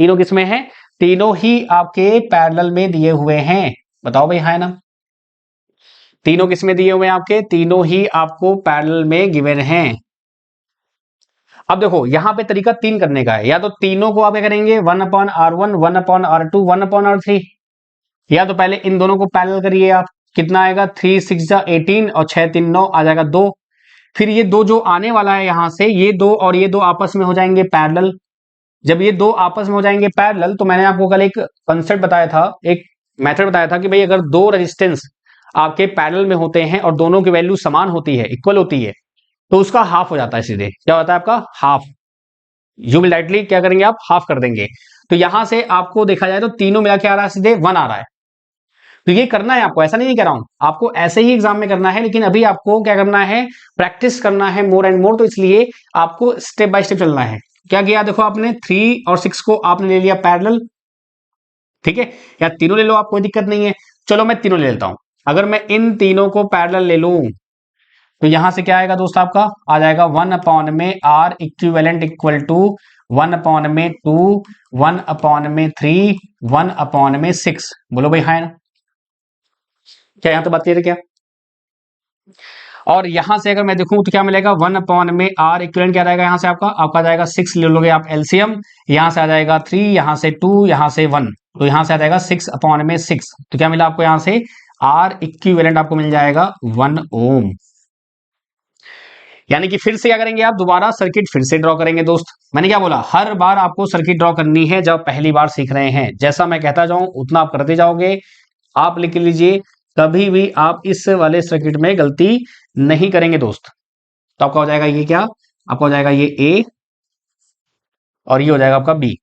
Speaker 1: तीनों किस में हैं, तीनों ही आपके पैरेलल में दिए हुए हैं, बताओ भाई हाँ है ना। तीनों किस में दिए हुए हैं आपके, तीनों ही आपको पैरेलल में गिवन हैं। अब देखो यहां पे तरीका 3 करने का है, या तो तीनों को आप क्या करेंगे 1/R1, 1/R2, 1/R3, या तो पहले इन दोनों को पैरेलल करिए आप, कितना आएगा 3 6 जा 18 और 6 3 9 आ जाएगा 2। फिर ये दो जो आने वाला है यहां से, ये दो और ये दो आपस में हो जाएंगे पैरेलल। जब ये दो आपस में हो जाएंगे पैरेलल, तो मैंने आपको कल एक कंसेप्ट बताया था, एक मेथड बताया था कि भाई अगर दो रेजिस्टेंस आपके पैरेलल में होते हैं और दोनों की वैल्यू समान होती है, इक्वल होती है, तो उसका हाफ हो जाता है सीधे, क्या होता है आपका हाफ। यू विल डायरेक्टली क्या करेंगे आप, हाफ कर देंगे। तो यहां से आपको देखा जाए तो तीनों मिला के आ रहा है सीधे 1 आ रहा है। तो ये करना है आपको, ऐसा नहीं कह रहा हूं आपको ऐसे ही एग्जाम में करना है, लेकिन अभी आपको क्या करना है, प्रैक्टिस करना है मोर एंड मोर, तो इसलिए आपको स्टेप बाय स्टेप चलना है। क्या किया देखो आपने, 3 और 6 को आपने ले लिया पैरेलल, ठीक है, या तीनों ले लो आप, कोई दिक्कत नहीं है। चलो मैं तीनों ले लेता हूं, अगर मैं इन तीनों को पैरेलल ले लूं तो यहां से क्या आएगा दोस्त, आपका आ जाएगा 1/R इक्विवेलेंट इक्वल टू 1/2, 1/3, 1/6, बोलो भाई हाँ है ना। क्या यहां तो बात क्लियर है क्या? और यहां से अगर मैं देखूं तो क्या मिलेगा, 1/R इक्विवेलेंट क्या रहेगा, यहां से आपका आपका आ जाएगा 6, ले लोगे आप एलसीएम, यहां से आ जाएगा 3, यहां से 2, यहां से 1, तो यहां से आ जाएगा 6/6। तो क्या मिला आपको, यहां से आर इक्विवेलेंट आपको मिल जाएगा 1 ओम। यानी कि फिर से क्या करेंगे आप, दोबारा सर्किट फिर से ड्रॉ करेंगे दोस्त। मैंने क्या बोला, हर बार आपको सर्किट ड्रॉ करनी है जब पहली बार सीख रहे हैं, जैसा मैं कहता जाऊं उतना आप करते जाओगे। आप लिख लीजिए, कभी भी आप इस वाले सर्किट में गलती नहीं करेंगे दोस्त। तो आपका हो जाएगा ये क्या, आपका हो जाएगा ये ए और ये हो जाएगा आपका बी।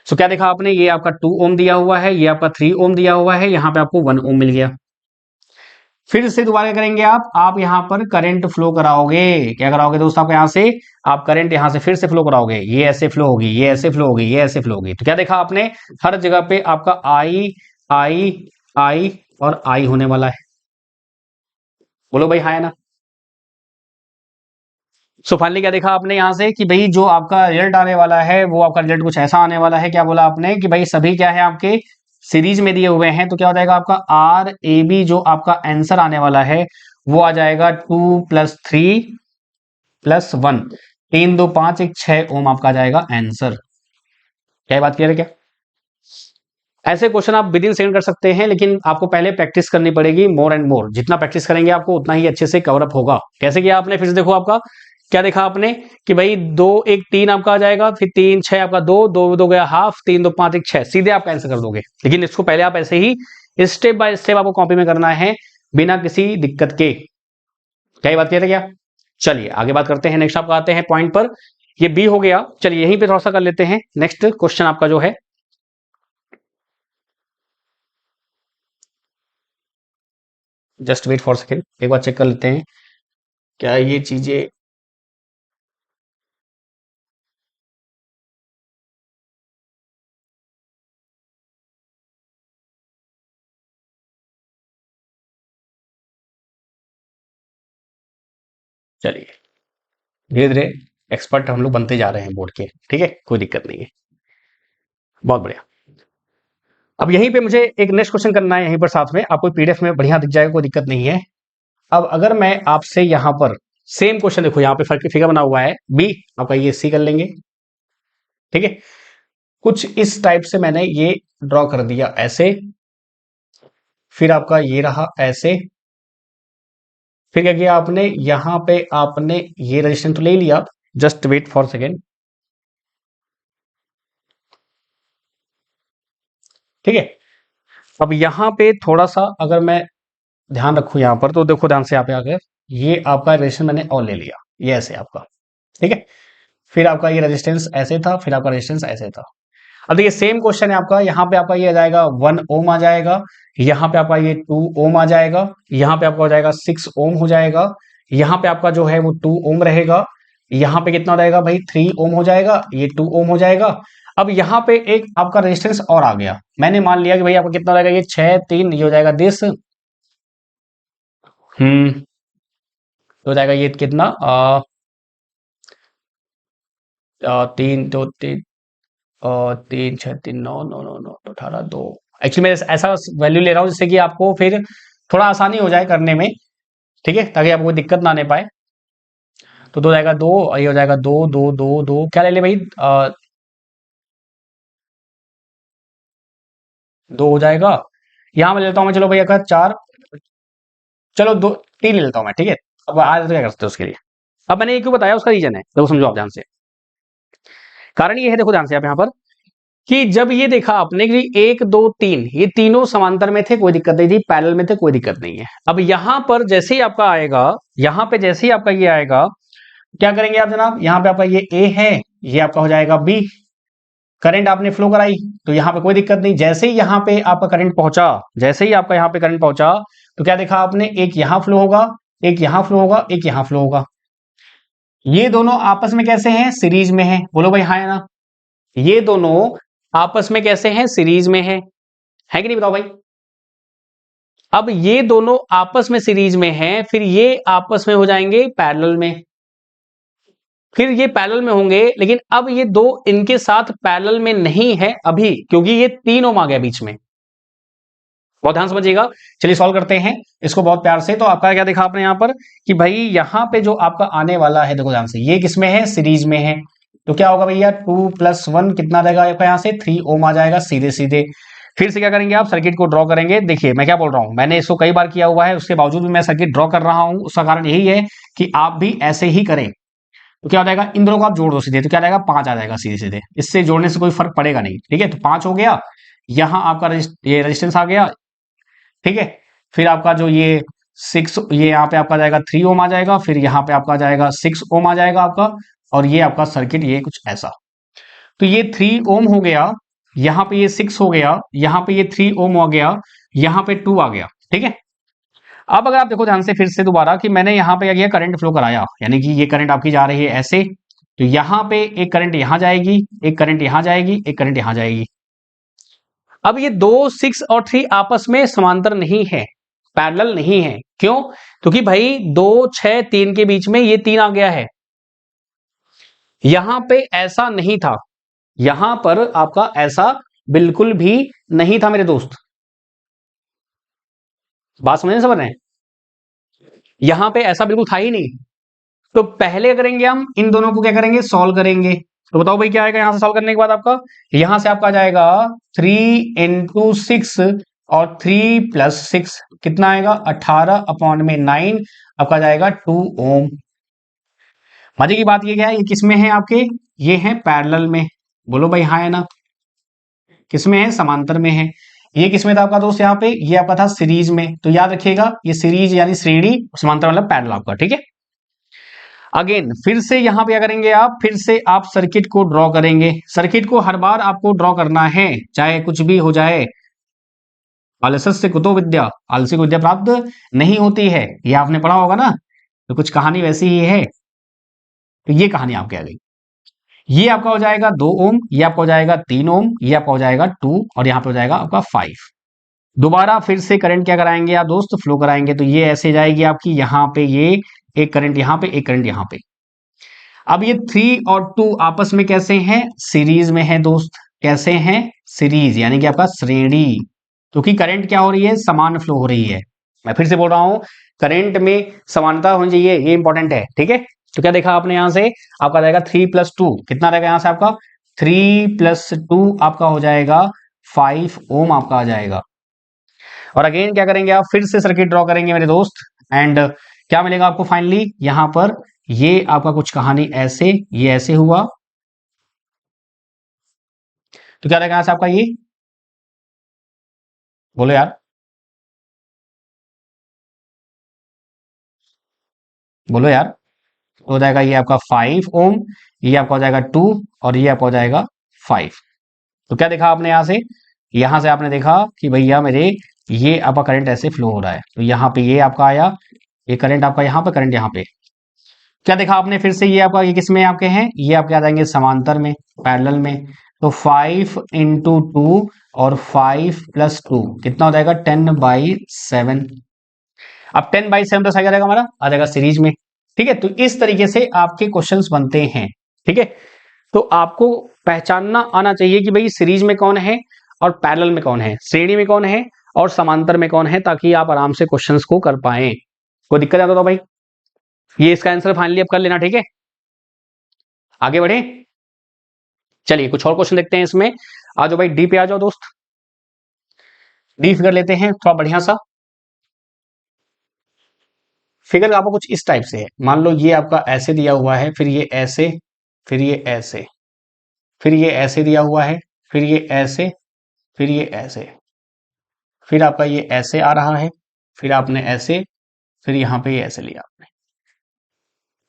Speaker 1: सो क्या देखा आपने, ये आपका 2 ओम दिया हुआ है, ये आपका 3 ओम दिया हुआ है, यहां पे आपको 1 ओम मिल गया। फिर से दोबारा करेंगे आप यहां पर करंट फ्लो कराओगे, क्या कराओगे दोस्त, आप यहां से आप करंट यहां से फिर से फ्लो कराओगे, ये ऐसे फ्लो होगी, ये ऐसे फ्लो होगी, ये ऐसे फ्लो होगी। तो क्या देखा आपने, हर जगह पे आपका आई आई आई और आई होने वाला है, बोलो भाई हाँ है ना। सो फाइनली क्या देखा आपने यहां से कि भाई जो आपका रिजल्ट आने वाला है वो आपका रिजल्ट कुछ ऐसा आने वाला है, क्या बोला आपने कि भाई सभी क्या है आपके सीरीज में दिए हुए हैं, तो क्या हो जाएगा आपका आर ए बी, जो आपका आंसर आने वाला है वो आ जाएगा 2 + 3 + 1, 3 2 5 1 6 ओम आपका आ जाएगा आंसर। क्या ये बात क्लियर है क्या? ऐसे क्वेश्चन आप विद इन सेकंड कर सकते हैं, लेकिन आपको पहले प्रैक्टिस करनी पड़ेगी मोर एंड मोर। जितना प्रैक्टिस करेंगे आपको उतना ही अच्छे से कवर अप होगा। कैसे किया आपने? फिर से देखो, आपका क्या देखा आपने कि भाई 2 1 3 आपका आ जाएगा, फिर 3 6 आपका 2 2 2 गया हाफ, 3 2 5 1 6, सीधे आप आंसर कर दोगे। लेकिन इसको पहले आप ऐसे ही स्टेप बाय स्टेप आपको कॉपी में करना है, बिना किसी दिक्कत के। क्या ये बात क्लियर है क्या? चलिए आगे बात करते हैं। नेक्स्ट आपका आते हैं पॉइंट पर। ये बी हो गया। चलिए यहीं पे थोड़ा सा कर लेते हैं। नेक्स्ट क्वेश्चन आपका जो है, जस्ट वेट फॉर सेकेंड, एक बार चेक कर लेते हैं क्या ये चीजें। चलिए धीरे धीरे एक्सपर्ट हम लोग बनते जा रहे हैं बोर्ड के, ठीक है, कोई दिक्कत नहीं है, बहुत बढ़िया। अब यहीं पे मुझे एक नेक्स्ट क्वेश्चन करना है, यहीं पर साथ में आपको पीडीएफ में बढ़िया दिख जाएगा, कोई दिक्कत नहीं है। अब अगर मैं आपसे यहां पर सेम क्वेश्चन, देखो यहां पे फिगर बना हुआ है बी, आपका ये सी कर लेंगे, ठीक है। कुछ इस टाइप से मैंने ये ड्रॉ कर दिया ऐसे, फिर आपका ये रहा ऐसे, फिर क्या किया आपने, यहां पे आपने ये रजिस्टेंस तो ले लिया, जस्ट वेट फॉर सेकेंड, ठीक है। अब यहां पे थोड़ा सा अगर मैं ध्यान रखूं यहां पर, तो देखो ध्यान से, यहाँ पे आकर ये आपका रजिस्टेंस मैंने और ले लिया, ये ऐसे आपका, ठीक है। फिर आपका ये रेजिस्टेंस ऐसे था, फिर आपका रेजिस्टेंस ऐसे था। अब देखिए सेम क्वेश्चन है आपका, यहाँ पे आपका ये आ जाएगा 1 ओम आ जाएगा, यहाँ पे आपका ये 2 ओम आ जाएगा, यहाँ पे आपका हो जाएगा 6 ओम हो जाएगा, यहाँ पे आपका जो है वो 2 ओम रहेगा, यहाँ पे कितना हो जाएगा भाई 3 ओम हो जाएगा, ये 2 ओम हो जाएगा। अब यहाँ पे एक आपका रेजिस्टेंस और आ गया, मैंने मान लिया कि भाई आपका कितना हो जाएगा, ये 6 3, ये हो जाएगा दिस, तो हो जाएगा ये कितना 3 2 3 और 3 6 3 9 9 9 9 18 2। एक्चुअली मैं ऐसा वैल्यू ले रहा हूँ जिससे कि आपको फिर थोड़ा आसानी हो जाए करने में, ठीक है, ताकि आपको कोई दिक्कत ना आने पाए। तो दो जाएगा 2, ये हो जाएगा 2 2 2 2, क्या ले ले भाई 2 हो जाएगा। यहाँ मैं लेता हूँ मैं, चलो भैया का 4, चलो 2 3 ले लेता हूँ मैं, ठीक है। अब आज तो क्या कर सकते हो उसके लिए। अब मैंने ये क्यों बताया, उसका रीजन है, देखो समझो आप ध्यान से। कारण ये है, देखो ध्यान से आप यहाँ पर, कि जब ये देखा आपने कि 1 2 3 ये तीनों समांतर में थे, कोई दिक्कत नहीं थी, पैरेलल में थे, कोई दिक्कत नहीं है। अब यहां पर जैसे ही आपका आएगा, यहां पे जैसे ही आपका ये आएगा, क्या करेंगे आप जनाब, यहां पे आपका ये ए है, ये आपका हो जाएगा बी। करंट आपने फ्लो कराई तो यहां पे कोई दिक्कत नहीं, जैसे ही यहां पे आपका करंट पहुंचा, जैसे ही आपका यहां पे करंट पहुंचा, तो क्या देखा आपने, एक यहां फ्लो होगा, एक यहां फ्लो होगा, एक यहां फ्लो होगा। ये दोनों आपस में कैसे हैं, सीरीज में है, बोलो भाई हाँ या ना। ये दोनों आपस में कैसे हैं, सीरीज में है कि नहीं, बताओ भाई। अब ये दोनों आपस में सीरीज में हैं, फिर ये आपस में हो जाएंगे पैरेलल में, फिर ये पैरेलल में होंगे, लेकिन अब ये दो इनके साथ पैरेलल में नहीं है अभी, क्योंकि ये 3 ओम आ गया बीच में। बहुत ध्यान समझिएगा। चलिए सॉल्व करते हैं इसको बहुत प्यार से। तो आपका क्या देखा आपने यहां पर कि भाई यहां पे जो आपका आने वाला है, देखो ध्यान से, ये किसमें है, सीरीज में है। तो क्या होगा भैया 2 + 1 कितना रहेगा आपका, यहां से 3 ओम आ जाएगा सीधे सीधे। फिर से क्या करेंगे आप, सर्किट को ड्रॉ करेंगे। देखिए मैं क्या बोल रहा हूं, मैंने इसको कई बार किया हुआ है, उसके बावजूद भी मैं सर्किट ड्रॉ कर रहा हूं, उसका कारण यही है कि आप भी ऐसे ही करें। तो क्या हो जाएगा, इन दोनों को आप जोड़ दो सीधे, तो क्या आएगा 5 आ जाएगा सीधे सीधे, इससे जोड़ने से कोई फर्क पड़ेगा नहीं, ठीक है। तो 5 हो गया, यहां आपका ये रेजिस्टेंस आ गया, ठीक है। फिर आपका जो ये 6, ये यहाँ पे आपका जाएगा 3 ओम आ जाएगा, फिर यहाँ पे आपका जाएगा 6 ओम आ जाएगा आपका, और ये आपका सर्किट ये कुछ ऐसा। तो ये 3 ओम हो गया, यहाँ पे ये 6 हो गया, यहाँ पे ये 3 ओम हो गया, यहाँ पे 2 आ गया, ठीक है। अब अगर आप देखो ध्यान से फिर से दोबारा कि मैंने यहाँ पे क्या किया, करंट फ्लो कराया, यानी कि ये करंट आपकी जा रही है ऐसे, तो यहाँ पे एक करंट यहां जाएगी, एक करंट यहां जाएगी, एक करंट यहां जाएगी। अब ये 2 6 और 3 आपस में समांतर नहीं है, पैरेलल नहीं है। क्यों? क्योंकि भाई 2 6 3 के बीच में ये 3 आ गया है, यहां पे ऐसा नहीं था, यहां पर आपका ऐसा बिल्कुल भी नहीं था मेरे दोस्त। बात समझ रहे हैं, यहां पे ऐसा बिल्कुल था ही नहीं। तो पहले करेंगे हम इन दोनों को क्या करेंगे, सॉल्व करेंगे। तो बताओ भाई क्या आएगा यहां से सॉल्व करने के बाद आपका, यहां से आपका आ जाएगा 3 × 6 और 3 + 6 कितना आएगा 18/9 आपका आ जाएगा 2 ओम। मजे की बात ये क्या है, ये किस में है आपके, ये है पैरेलल में, बोलो भाई हाँ है ना, किस में है समांतर में है। ये किस में था आपका दोस्त, यहाँ पे ये आपका था सीरीज में, तो याद रखिएगा ये सीरीज यानी श्रेणी, समांतर मतलब पैरेलल आपका, ठीक है। अगेन फिर से यहां पे क्या करेंगे आप, फिर से आप सर्किट को ड्रॉ करेंगे। सर्किट को हर बार आपको ड्रॉ करना है, चाहे कुछ भी हो जाए। आलस्य कुतो विद्या, आलसी को विद्या प्राप्त नहीं होती है, ये आपने पढ़ा होगा ना, तो कुछ कहानी वैसी ही है। तो ये कहानी आपके आ गई, ये आपका हो जाएगा 2 ओम, ये आपका हो जाएगा 3 ओम, ये आपका हो जाएगा 2 और यहाँ पे हो जाएगा आपका 5। दोबारा फिर से करंट क्या कराएंगे आप दोस्त, फ्लो कराएंगे, तो ये ऐसे जाएगी आपकी यहाँ पे, ये एक करंट यहाँ पे, एक करंट यहाँ पे। अब ये 3 और 2 आपस में कैसे हैं, सीरीज में है दोस्त। कैसे हैं, सीरीज यानी कि आपका श्रेणी, क्योंकि करंट क्या हो रही है, समान फ्लो हो रही है। मैं फिर से बोल रहा हूं, करंट में समानता होनी चाहिए, ये इंपॉर्टेंट है, ठीक है। तो क्या देखा आपने यहां से, आपका जाएगा 3 + 2 कितना रहेगा, यहां से आपका 3 + 2 आपका हो जाएगा 5 ओम आपका आ जाएगा। और अगेन क्या करेंगे आप, फिर से सर्किट ड्रॉ करेंगे मेरे दोस्त, एंड क्या मिलेगा आपको फाइनली यहां पर, ये आपका कुछ कहानी ऐसे, ये ऐसे हुआ, तो क्या रहेगा यहां से आपका ये, बोलो यार, बोलो यार। तो हो जाएगा ये आपका 5 ओम, ये आपका हो जाएगा 2 और ये आपका हो जाएगा 5। तो क्या देखा आपने यहां से आपने देखा कि भैया मेरे, ये आपका करंट ऐसे फ्लो हो रहा है, तो यहाँ पे ये आपका आया, ये करंट आपका यहाँ पे, करंट यहाँ पे। क्या देखा आपने फिर से, ये आपका, ये किस में आपके हैं, ये आपके आ जाएंगे समांतर में, पैरेलल में। तो 5 × 2 और 5 + 2 कितना हो जाएगा 10/7। अब 10/7 तो क्या रहेगा हमारा, आ जाएगा सीरीज में, ठीक है। तो इस तरीके से आपके क्वेश्चंस बनते हैं, ठीक है। तो आपको पहचानना आना चाहिए कि भाई सीरीज में कौन है और पैरेलल में कौन है, श्रेणी में कौन है और समांतर में कौन है, ताकि आप आराम से क्वेश्चंस को कर पाए। कोई दिक्कत आता तो भाई ये इसका आंसर फाइनली अब कर लेना, ठीक है। आगे बढ़े, चलिए कुछ और क्वेश्चन देखते हैं इसमें। आ जाओ भाई डी पे आ जाओ दोस्त, डी फिगर लेते हैं थोड़ा बढ़िया सा। फिगर आपको कुछ इस टाइप से है, मान लो ये आपका ऐसे दिया हुआ है, फिर ये ऐसे, फिर ये ऐसे, फिर ये ऐसे दिया हुआ है, फिर ये ऐसे, फिर ये ऐसे, फिर आपका ये ऐसे आ रहा है, फिर आपने ऐसे, फिर यहां पे ये ऐसे लिया आपने।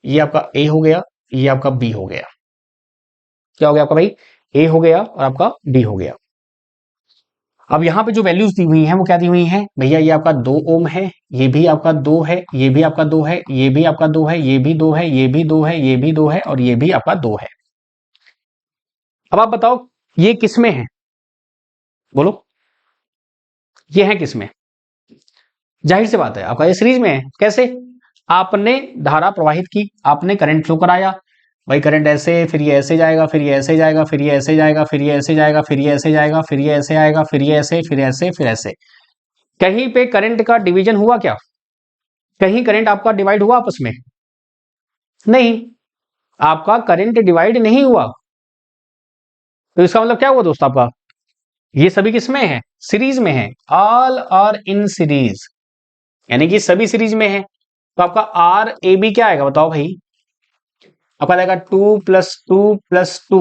Speaker 1: ये आपका ए हो गया, ये आपका बी हो गया। क्या हो गया आपका भाई, ए हो गया और आपका बी हो गया। अब यहाँ पे जो वैल्यूज दी हुई हैं वो क्या दी हुई हैं भैया, ये आपका 2 ओम है, ये भी आपका 2 है, ये भी आपका 2 है, ये भी आपका 2 है, ये भी 2 है, ये भी 2 है, ये भी 2 है और ये भी आपका 2 है। अब आप बताओ ये किस में है, बोलो ये है किस में। जाहिर सी बात है आपका ये सीरीज में है। कैसे, आपने धारा प्रवाहित की, आपने करंट फ्लो कराया, भाई करंट ऐसे, फिर ये ऐसे जाएगा, फिर ये ऐसे जाएगा, फिर ये ऐसे जाएगा, फिर ये ऐसे जाएगा, फिर ये ऐसे जाएगा, फिर ये ऐसे आएगा, फिर ये ऐसे, फिर ऐसे, फिर ऐसे। कहीं पे करंट का डिवीजन हुआ क्या, कहीं करंट आपका डिवाइड हुआ आपस में, नहीं, आपका करंट डिवाइड नहीं हुआ। तो इसका मतलब क्या हुआ दोस्त आपका, ये सभी किसमें है, सीरीज में है, ऑल आर इन सीरीज, यानी कि सभी सीरीज में है। तो आपका आर ए बी क्या आएगा बताओ भाई, आपका आएगा 2 + 2 + 2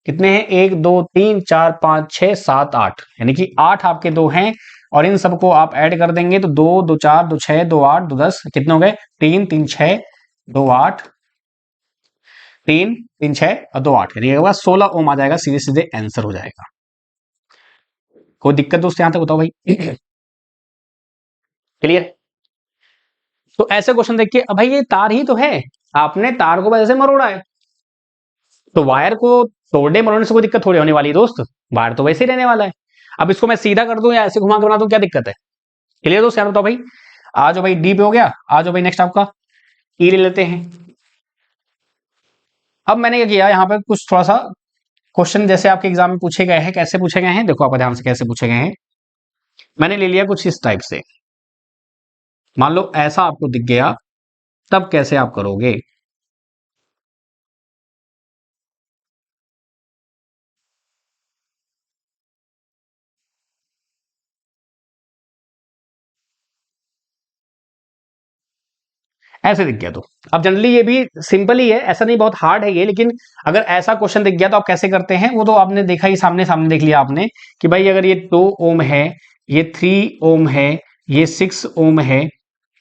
Speaker 1: कितने हैं, 1 2 3 4 5 6 7 8, यानी कि 8 आपके दो हैं। और इन सबको आप ऐड कर देंगे तो 2 2 4 2 6 2 8 2 10 कितने हो गए, 3 3 6 2 8, 3 3 6 और 2 8, यानी 16 ओम आ जाएगा, सीधे सीधे आंसर हो जाएगा। कोई दिक्कत दोस्त यहां तक बताओ भाई, क्लियर। तो ऐसे क्वेश्चन देखिए, अब भाई ये तार ही तो है, आपने तार को वैसे मरोड़ा है, तो वायर को तोड़ने मरोड़ने से कोई दिक्कत थोड़ी होने वाली है दोस्त, वायर तो वैसे ही रहने वाला है। अब इसको मैं सीधा कर दूं या ऐसे घुमा के बना दूं, क्या दिक्कत है, क्लियर दोस्त यार बताओ भाई। आ जाओ भाई डी पे हो गया, आ जाओ भाई नेक्स्ट आपका ई ले लेते हैं। अब मैंने क्या किया यहाँ पे कुछ थोड़ा सा क्वेश्चन जैसे आपके एग्जाम में पूछे गए हैं, कैसे पूछे गए हैं देखो आपका ध्यान से, कैसे पूछे गए हैं। मैंने ले लिया कुछ इस टाइप से, मान लो ऐसा आपको दिख गया, तब कैसे आप करोगे। ऐसे दिख गया तो अब जनरली ये भी सिंपल ही है, ऐसा नहीं बहुत हार्ड है ये, लेकिन अगर ऐसा क्वेश्चन दिख गया तो आप कैसे करते हैं वो तो आपने देखा ही, सामने सामने देख लिया आपने कि भाई अगर ये 2 ओम है, ये 3 ओम है, ये 6 ओम है,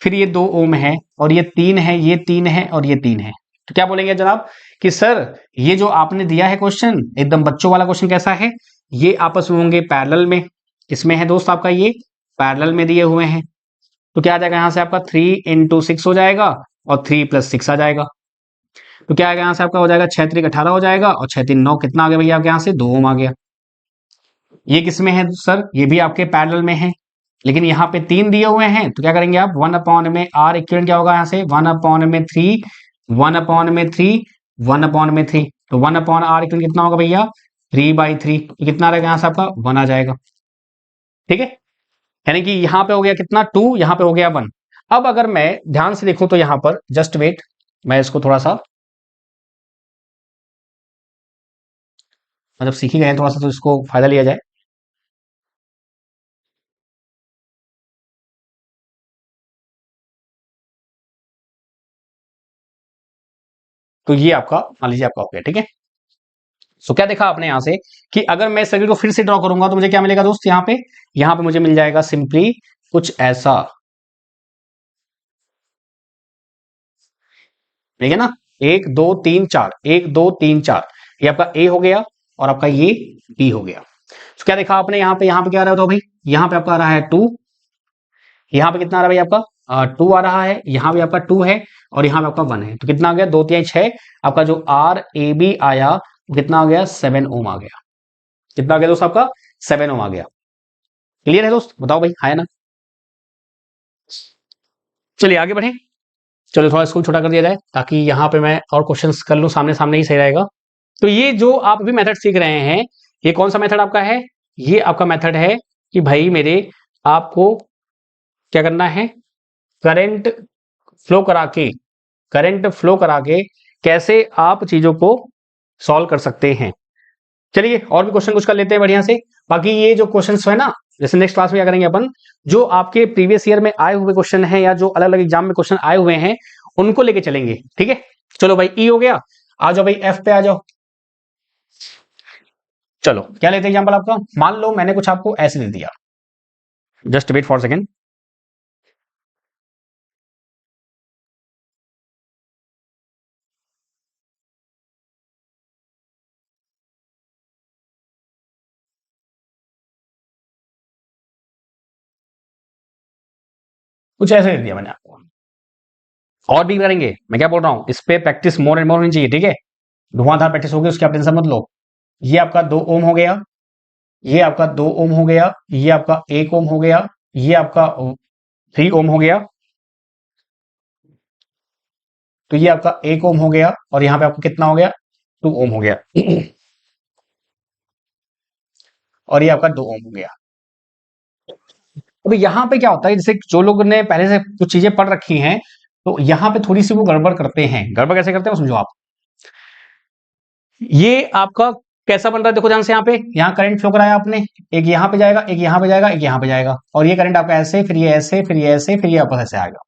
Speaker 1: फिर ये 2 ओम है, और ये 3 है, ये 3 है, और ये 3 है, तो क्या बोलेंगे जनाब कि सर ये जो आपने दिया है क्वेश्चन, एकदम बच्चों वाला क्वेश्चन कैसा है, ये आपस में होंगे पैरेलल में। किसमें है दोस्त आपका, ये पैरेलल में दिए हुए हैं। तो क्या आ जाएगा यहां से आपका 3 × 6 हो जाएगा, और 3 + 6 आ जाएगा। तो क्या आएगा यहां से आपका, हो जाएगा 6×3 = 18 हो जाएगा, और 6×3 = 9, कितना आ गया भैया आपके यहां से 2 ओम आ गया। ये किसमें है सर, ये भी आपके पैरेलल में है, लेकिन यहाँ पे 3 दिए हुए हैं, तो क्या करेंगे आप 1/r इक्वलेंट क्या होगा यहाँ से 1/3, 1/3, 1/3, तो 1/r इक्वलेंट कितना होगा भैया 3/3, तो कितना रहेगा यहाँ से आपका 1 आ जाएगा। ठीक है, यानी कि यहाँ पे हो गया कितना 2, यहाँ पे हो गया 1। अब अगर मैं ध्यान से देखूं तो यहाँ पर जस्ट वेट, मैं इसको थोड़ा सा मतलब सीख ही गए हैं थोड़ा सा, तो इसको फायदा लिया जाए। तो ये आपका मान लीजिए आपका हो गया। ठीक है, सो क्या देखा आपने यहां से कि अगर मैं सर्किट को फिर से ड्रॉ करूंगा तो मुझे क्या मिलेगा दोस्त, यहाँ पे मुझे मिल जाएगा सिंपली कुछ ऐसा, ठीक है ना, 1 2 3 4, 1 2 3 4, ये आपका ए हो गया, और आपका ये बी हो गया। तो क्या देखा आपने यहाँ पे क्या आ रहा है, तो भाई यहाँ पे आपका आ रहा है 2, यहाँ पे कितना आ रहा है भाई आपका 2 आ रहा है, यहाँ पे आपका 2 है, और यहाँ पे आपका 1 है, तो कितना आ गया 2 3 6, आपका जो आर ए बी आया वो कितना आ गया 7 ओम आ गया। कितना आ गया दोस्त आपका 7 ओम आ गया। क्लियर है दोस्त, बताओ भाई, है ना। चलिए आगे बढ़े, चलो थोड़ा स्कूल छोटा कर दिया जाए ताकि यहाँ पे मैं और क्वेश्चंस कर लूँ सामने सामने ही सही रहेगा। तो ये जो आप अभी मेथड सीख रहे हैं, ये कौन सा मेथड आपका है, ये आपका मेथड है कि भाई मेरे आपको क्या करना है, करंट फ्लो करा के, करंट फ्लो करा के कैसे आप चीजों को सॉल्व कर सकते हैं। चलिए और भी क्वेश्चन कुछ कर लेते हैं बढ़िया से। बाकी ये जो क्वेश्चन है ना, जैसे नेक्स्ट क्लास में क्या करेंगे अपन, जो आपके प्रीवियस ईयर में आए हुए क्वेश्चन हैं या जो अलग अलग एग्जाम में क्वेश्चन आए हुए हैं उनको लेके चलेंगे। ठीक है, चलो भाई ई हो गया, आ जाओ भाई एफ पे आ जाओ। चलो क्या लेते हैं एग्जाम्पल आपका, मान लो मैंने कुछ आपको ऐसे दे दिया, जस्ट वेट फॉर सेकेंड। कुछ ऐसे दे दिया मैंने आपको, और भी करेंगे, मैं क्या बोल रहा हूं, इस पे प्रैक्टिस मोर एंड मोर होनी चाहिए। ठीक है, धुआंधार प्रैक्टिस होगी, उसकी आप टेंशन मत लो। ये आपका 2 ओम हो गया, ये आपका 2 ओम हो गया, ये आपका 1 ओम हो गया, ये आपका 3 ओम हो गया, तो ये आपका 1 ओम हो गया, और यहां पे आपका कितना हो गया 2 ओम हो गया, और ये आपका 2 ओम हो गया। अब यहाँ पे क्या होता है, जैसे जो लोग ने पहले से कुछ चीजें पढ़ रखी हैं तो यहाँ पे थोड़ी सी वो गड़बड़ करते हैं। गड़बड़ कैसे करते हैं समझो आप, ये आपका कैसा बन रहा है देखो ध्यान से, यहाँ करंट फ्लो कराया आपने, एक यहाँ पे जाएगा, एक यहाँ पे जाएगा, एक यहाँ पे जाएगा, और ये करंट आपका ऐसे, फिर ये ऐसे, फिर ये ऐसे, फिर ये वापस ऐसे आएगा।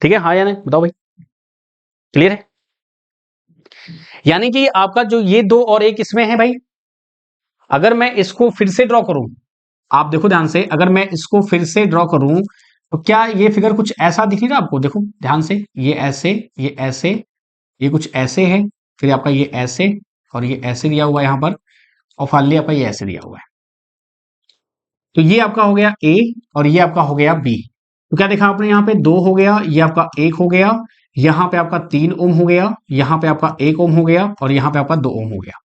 Speaker 1: ठीक है, हाँ या नहीं बताओ भाई, क्लियर है। यानी कि आपका जो ये 2 और 1 इसमें है भाई, अगर मैं इसको फिर से ड्रॉ करूं, आप देखो ध्यान से, अगर मैं इसको फिर से ड्रॉ करूं तो क्या ये फिगर कुछ ऐसा दिख रहा है आपको, देखो ध्यान से, ये ऐसे, ये ऐसे, ये कुछ ऐसे है, फिर आपका ये ऐसे, और ये ऐसे दिया हुआ है यहां पर, और फाइनली आपका ये ऐसे दिया हुआ है। तो ये आपका हो गया ए, और ये आपका हो गया बी। तो क्या देखा आपने, यहाँ पे 2 हो गया, ये आपका 1 हो गया, यहाँ पे आपका 3 ओम हो गया, यहाँ पे आपका 1 ओम हो गया, और यहाँ पे आपका 2 ओम हो गया।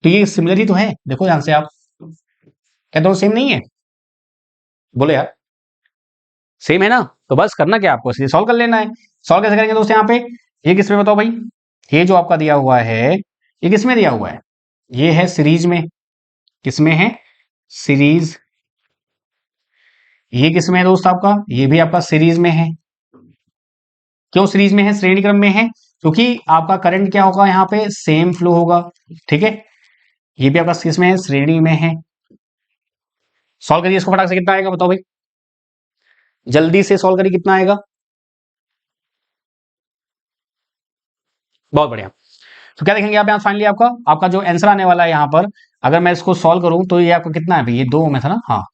Speaker 1: तो ये सिमिलर ही तो है, देखो ध्यान से आप, क्या दोनों सेम नहीं है, बोले यार सेम है ना। तो बस करना क्या आपको, सीधे सॉल्व कर लेना है। सॉल्व कैसे करेंगे दोस्त, यहाँ पे ये किस में बताओ भाई, ये जो आपका दिया हुआ है ये किस में दिया हुआ है, ये है सीरीज में, किसमें है सीरीज, ये किसमें है दोस्त आपका, ये भी आपका सीरीज में है। क्यों सीरीज में है, श्रेणी क्रम में है, क्योंकि आपका करंट क्या होगा यहाँ पे सेम फ्लो होगा। ठीक है, ये भी आपका किसमें है श्रेणी में है। सॉल्व करिए इसको फटाक से, कितना आएगा बताओ भाई, जल्दी से सॉल्व करिए कितना आएगा। बहुत बढ़िया। तो क्या देखेंगे आप यहाँ फाइनली आपका आपका जो आंसर आने वाला है यहाँ पर, अगर मैं इसको सॉल्व करूं तो ये आपका कितना है भाई, ये 2 ओम है था ना, हाँ।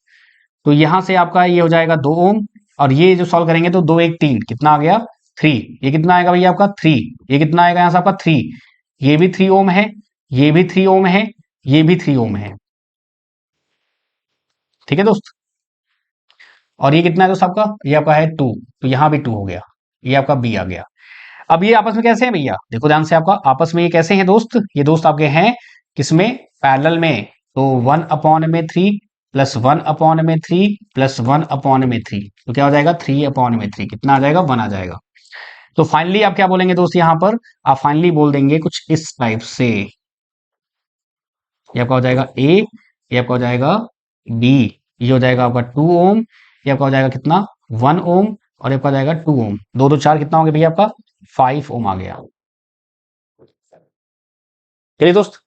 Speaker 1: तो यहाँ से आपका ये हो जाएगा 2 ओम, और ये जो सॉल्व करेंगे तो 2 1 3 कितना आ गया 3। ये कितना आएगा भैया आपका 3। ये कितना आएगा यहाँ से आपका 3। ये भी 3 ओम है, ये भी 3 ओम है, ये भी 3 ओम है। ठीक है दोस्त। और ये कितना है दोस्त आपका, ये आपका है 2, तो यहाँ भी 2 हो गया। ये आपका बी आ गया। अब ये आपस में कैसे हैं भैया, देखो ध्यान से, आपका आपस में ये कैसे हैं दोस्त, ये दोस्त आपके हैं किसमें, पैरेलल में। तो 1/3 प्लस 1/3 प्लस 1/3, तो क्या हो जाएगा 3/3, कितना आ जाएगा 1 आ जाएगा। तो फाइनली आप क्या बोलेंगे दोस्त यहाँ पर, आप फाइनली बोल देंगे कुछ इस टाइप से, ये आपका हो जाएगा ए, ये आपका हो जाएगा बी, ये हो जाएगा आपका 2 ओम, ये आपका हो जाएगा कितना 1 ओम, और ये आपका हो जाएगा 2 ओम, 2 2 4 कितना हो गया भैया आपका 5 ओम आ गया। चलिए दोस्त,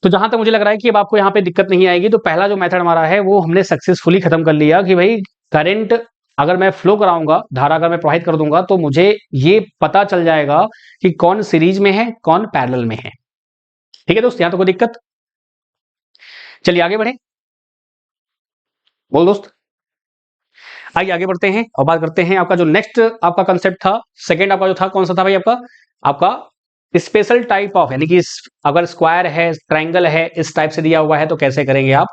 Speaker 1: तो जहां तक मुझे लग रहा है कि अब आपको यहाँ पे दिक्कत नहीं आएगी, तो पहला जो मेथड हमारा है वो हमने सक्सेसफुली खत्म कर लिया कि भाई करंट अगर मैं फ्लो कराऊंगा, धारा अगर मैं प्रवाहित कर दूंगा, तो मुझे ये पता चल जाएगा कि कौन सीरीज में है कौन पैरेलल में है। ठीक है दोस्त, यहां तो कोई दिक्कत। चलिए आगे बढ़े, बोल दोस्त। आइए आगे बढ़ते हैं और बात करते हैं आपका जो नेक्स्ट आपका कंसेप्ट था, सेकंड आपका जो था कौन सा था भाई आपका, आपका स्पेशल टाइप ऑफ, यानी कि अगर स्क्वायर है ट्राइंगल है इस टाइप से दिया हुआ है तो कैसे करेंगे आप,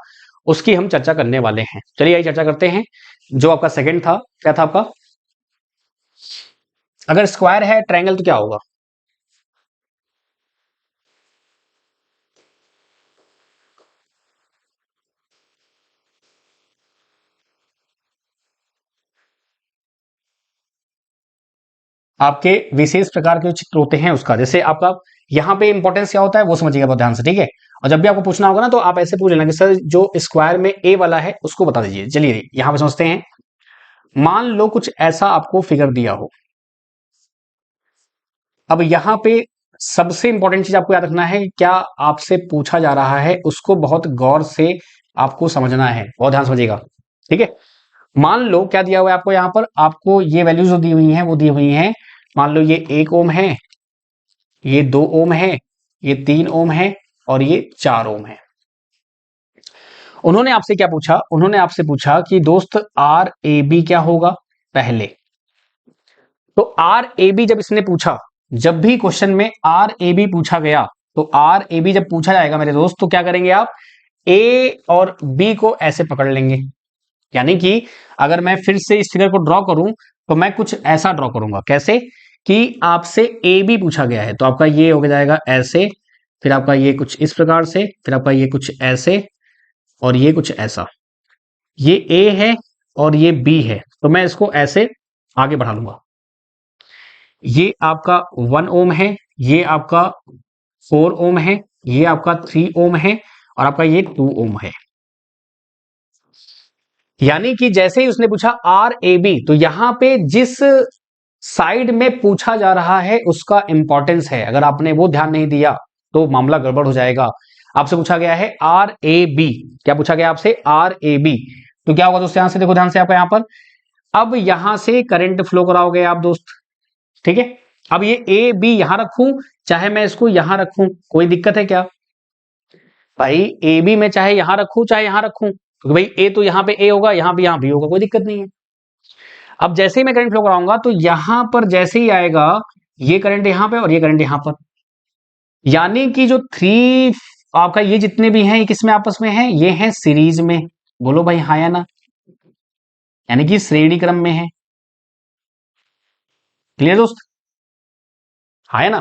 Speaker 1: उसकी हम चर्चा करने वाले हैं। चलिए आइए चर्चा करते हैं। जो आपका सेकंड था, क्या था आपका, अगर स्क्वायर है ट्राइंगल तो क्या होगा। आपके विशेष प्रकार के जो चित्र होते हैं उसका, जैसे आपका यहाँ पे इंपॉर्टेंस क्या होता है वो समझिएगा बहुत ध्यान से, ठीक है। और जब भी आपको पूछना होगा ना तो आप ऐसे पूछ लेना कि सर जो स्क्वायर में ए वाला है उसको बता दीजिए। चलिए यहाँ पे समझते हैं। मान लो कुछ ऐसा आपको फिगर दिया हो, अब यहाँ पे सबसे इंपॉर्टेंट चीज आपको याद रखना है कि क्या आपसे पूछा जा रहा है उसको बहुत गौर से आपको समझना है, बहुत ध्यान समझिएगा, ठीक है। मान लो क्या दिया हुआ है आपको, यहाँ पर आपको ये वैल्यूज जो दी हुई हैं वो दी हुई हैं, मान लो ये 1 ओम है, ये 2 ओम है, ये 3 ओम है, और ये 4 ओम है। उन्होंने आपसे क्या पूछा, उन्होंने आपसे पूछा कि दोस्त आर ए बी क्या होगा पहले। तो आर ए बी जब इसने पूछा, जब भी क्वेश्चन में आर ए बी पूछा गया, तो आर ए बी जब पूछा जाएगा मेरे दोस्त, तो क्या करेंगे आप, ए और बी को ऐसे पकड़ लेंगे। यानी कि अगर मैं फिर से इस फिगर को ड्रॉ करूं तो मैं कुछ ऐसा ड्रॉ करूंगा, कैसे कि आपसे ए बी पूछा गया है तो आपका ये हो जाएगा ऐसे, फिर आपका ये कुछ इस प्रकार से, फिर आपका ये कुछ ऐसे, और ये कुछ ऐसा। ये ए है और ये बी है, तो मैं इसको ऐसे आगे बढ़ा लूंगा। ये आपका 1 ओम है, ये आपका 4 ओम है, ये आपका 3 ओम है, और आपका ये 2 ओम है। यानी कि जैसे ही उसने पूछा आर ए बी, तो यहां पे जिस साइड में पूछा जा रहा है उसका इंपॉर्टेंस है, अगर आपने वो ध्यान नहीं दिया तो मामला गड़बड़ हो जाएगा। आपसे पूछा गया है आर ए बी, क्या पूछा गया आपसे आर ए बी, तो क्या होगा दोस्त, यहां से देखो ध्यान से आपका यहां पर, अब यहां से करंट फ्लो कराओगे आप दोस्त, ठीक है। अब ये ए बी यहां रखूं चाहे मैं इसको यहां रखूं, कोई दिक्कत है क्या भाई, ए बी में चाहे यहां रखूं चाहे यहां रखूं, क्योंकि भाई ए तो यहां पे ए होगा, यहां भी होगा, कोई दिक्कत नहीं है। अब जैसे ही मैं करंट फ्लो कराऊंगा तो यहां पर जैसे ही आएगा ये करंट यहां पे और ये करंट यहां पर, यानी कि जो थ्री आपका ये जितने भी हैं ये किस में आपस में हैं, ये हैं सीरीज में। बोलो भाई हाँ या ना, यानी कि श्रेणी क्रम में है। क्लियर दोस्त, हाँ या ना।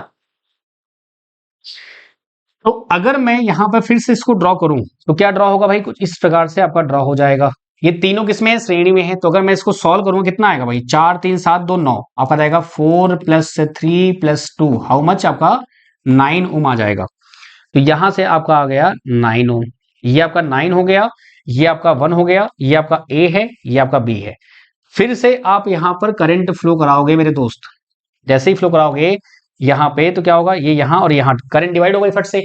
Speaker 1: तो अगर मैं यहां पर फिर से इसको ड्रॉ करूं तो क्या ड्रॉ होगा भाई, कुछ इस प्रकार से आपका ड्रॉ हो जाएगा। ये तीनों किसमें है, श्रेणी में है। तो अगर मैं इसको सॉल्व करूं कितना आएगा भाई, 4 3 7 2 9, आपका जाएगा 4 + 3 + 2, हाउ मच आपका 9 ओम आ जाएगा। तो यहां से आपका आ गया 9 ओम, ये आपका 9 हो गया, ये आपका 1 हो गया, ये आपका ए है, ये आपका बी है। फिर से आप यहां पर करंट फ्लो कराओगे मेरे दोस्त, जैसे ही फ्लो कराओगे यहां पे तो क्या होगा, ये यहां और यहां करंट डिवाइड होगा फट से।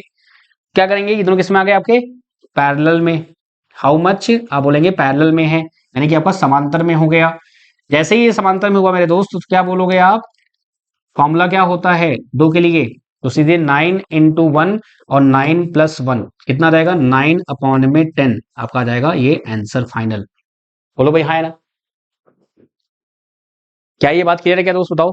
Speaker 1: क्या करेंगे, ये दोनों किसमें आ गए आपके पैरेलल में, हाउ मच आप बोलेंगे पैरेलल में है, यानी कि आपका समांतर में हो गया। जैसे ही ये समांतर में हुआ मेरे दोस्त तो क्या बोलोगे आप, फॉर्मूला क्या होता है 2 के लिए, तो सीधे 9 इंटू 1 और 9 प्लस 1 कितना रहेगा 9 अपॉन में 10 आपका आ जाएगा ये आंसर फाइनल। बोलो भाई हाँ है ना? क्या ये बात क्लियर है क्या दोस्त बताओ?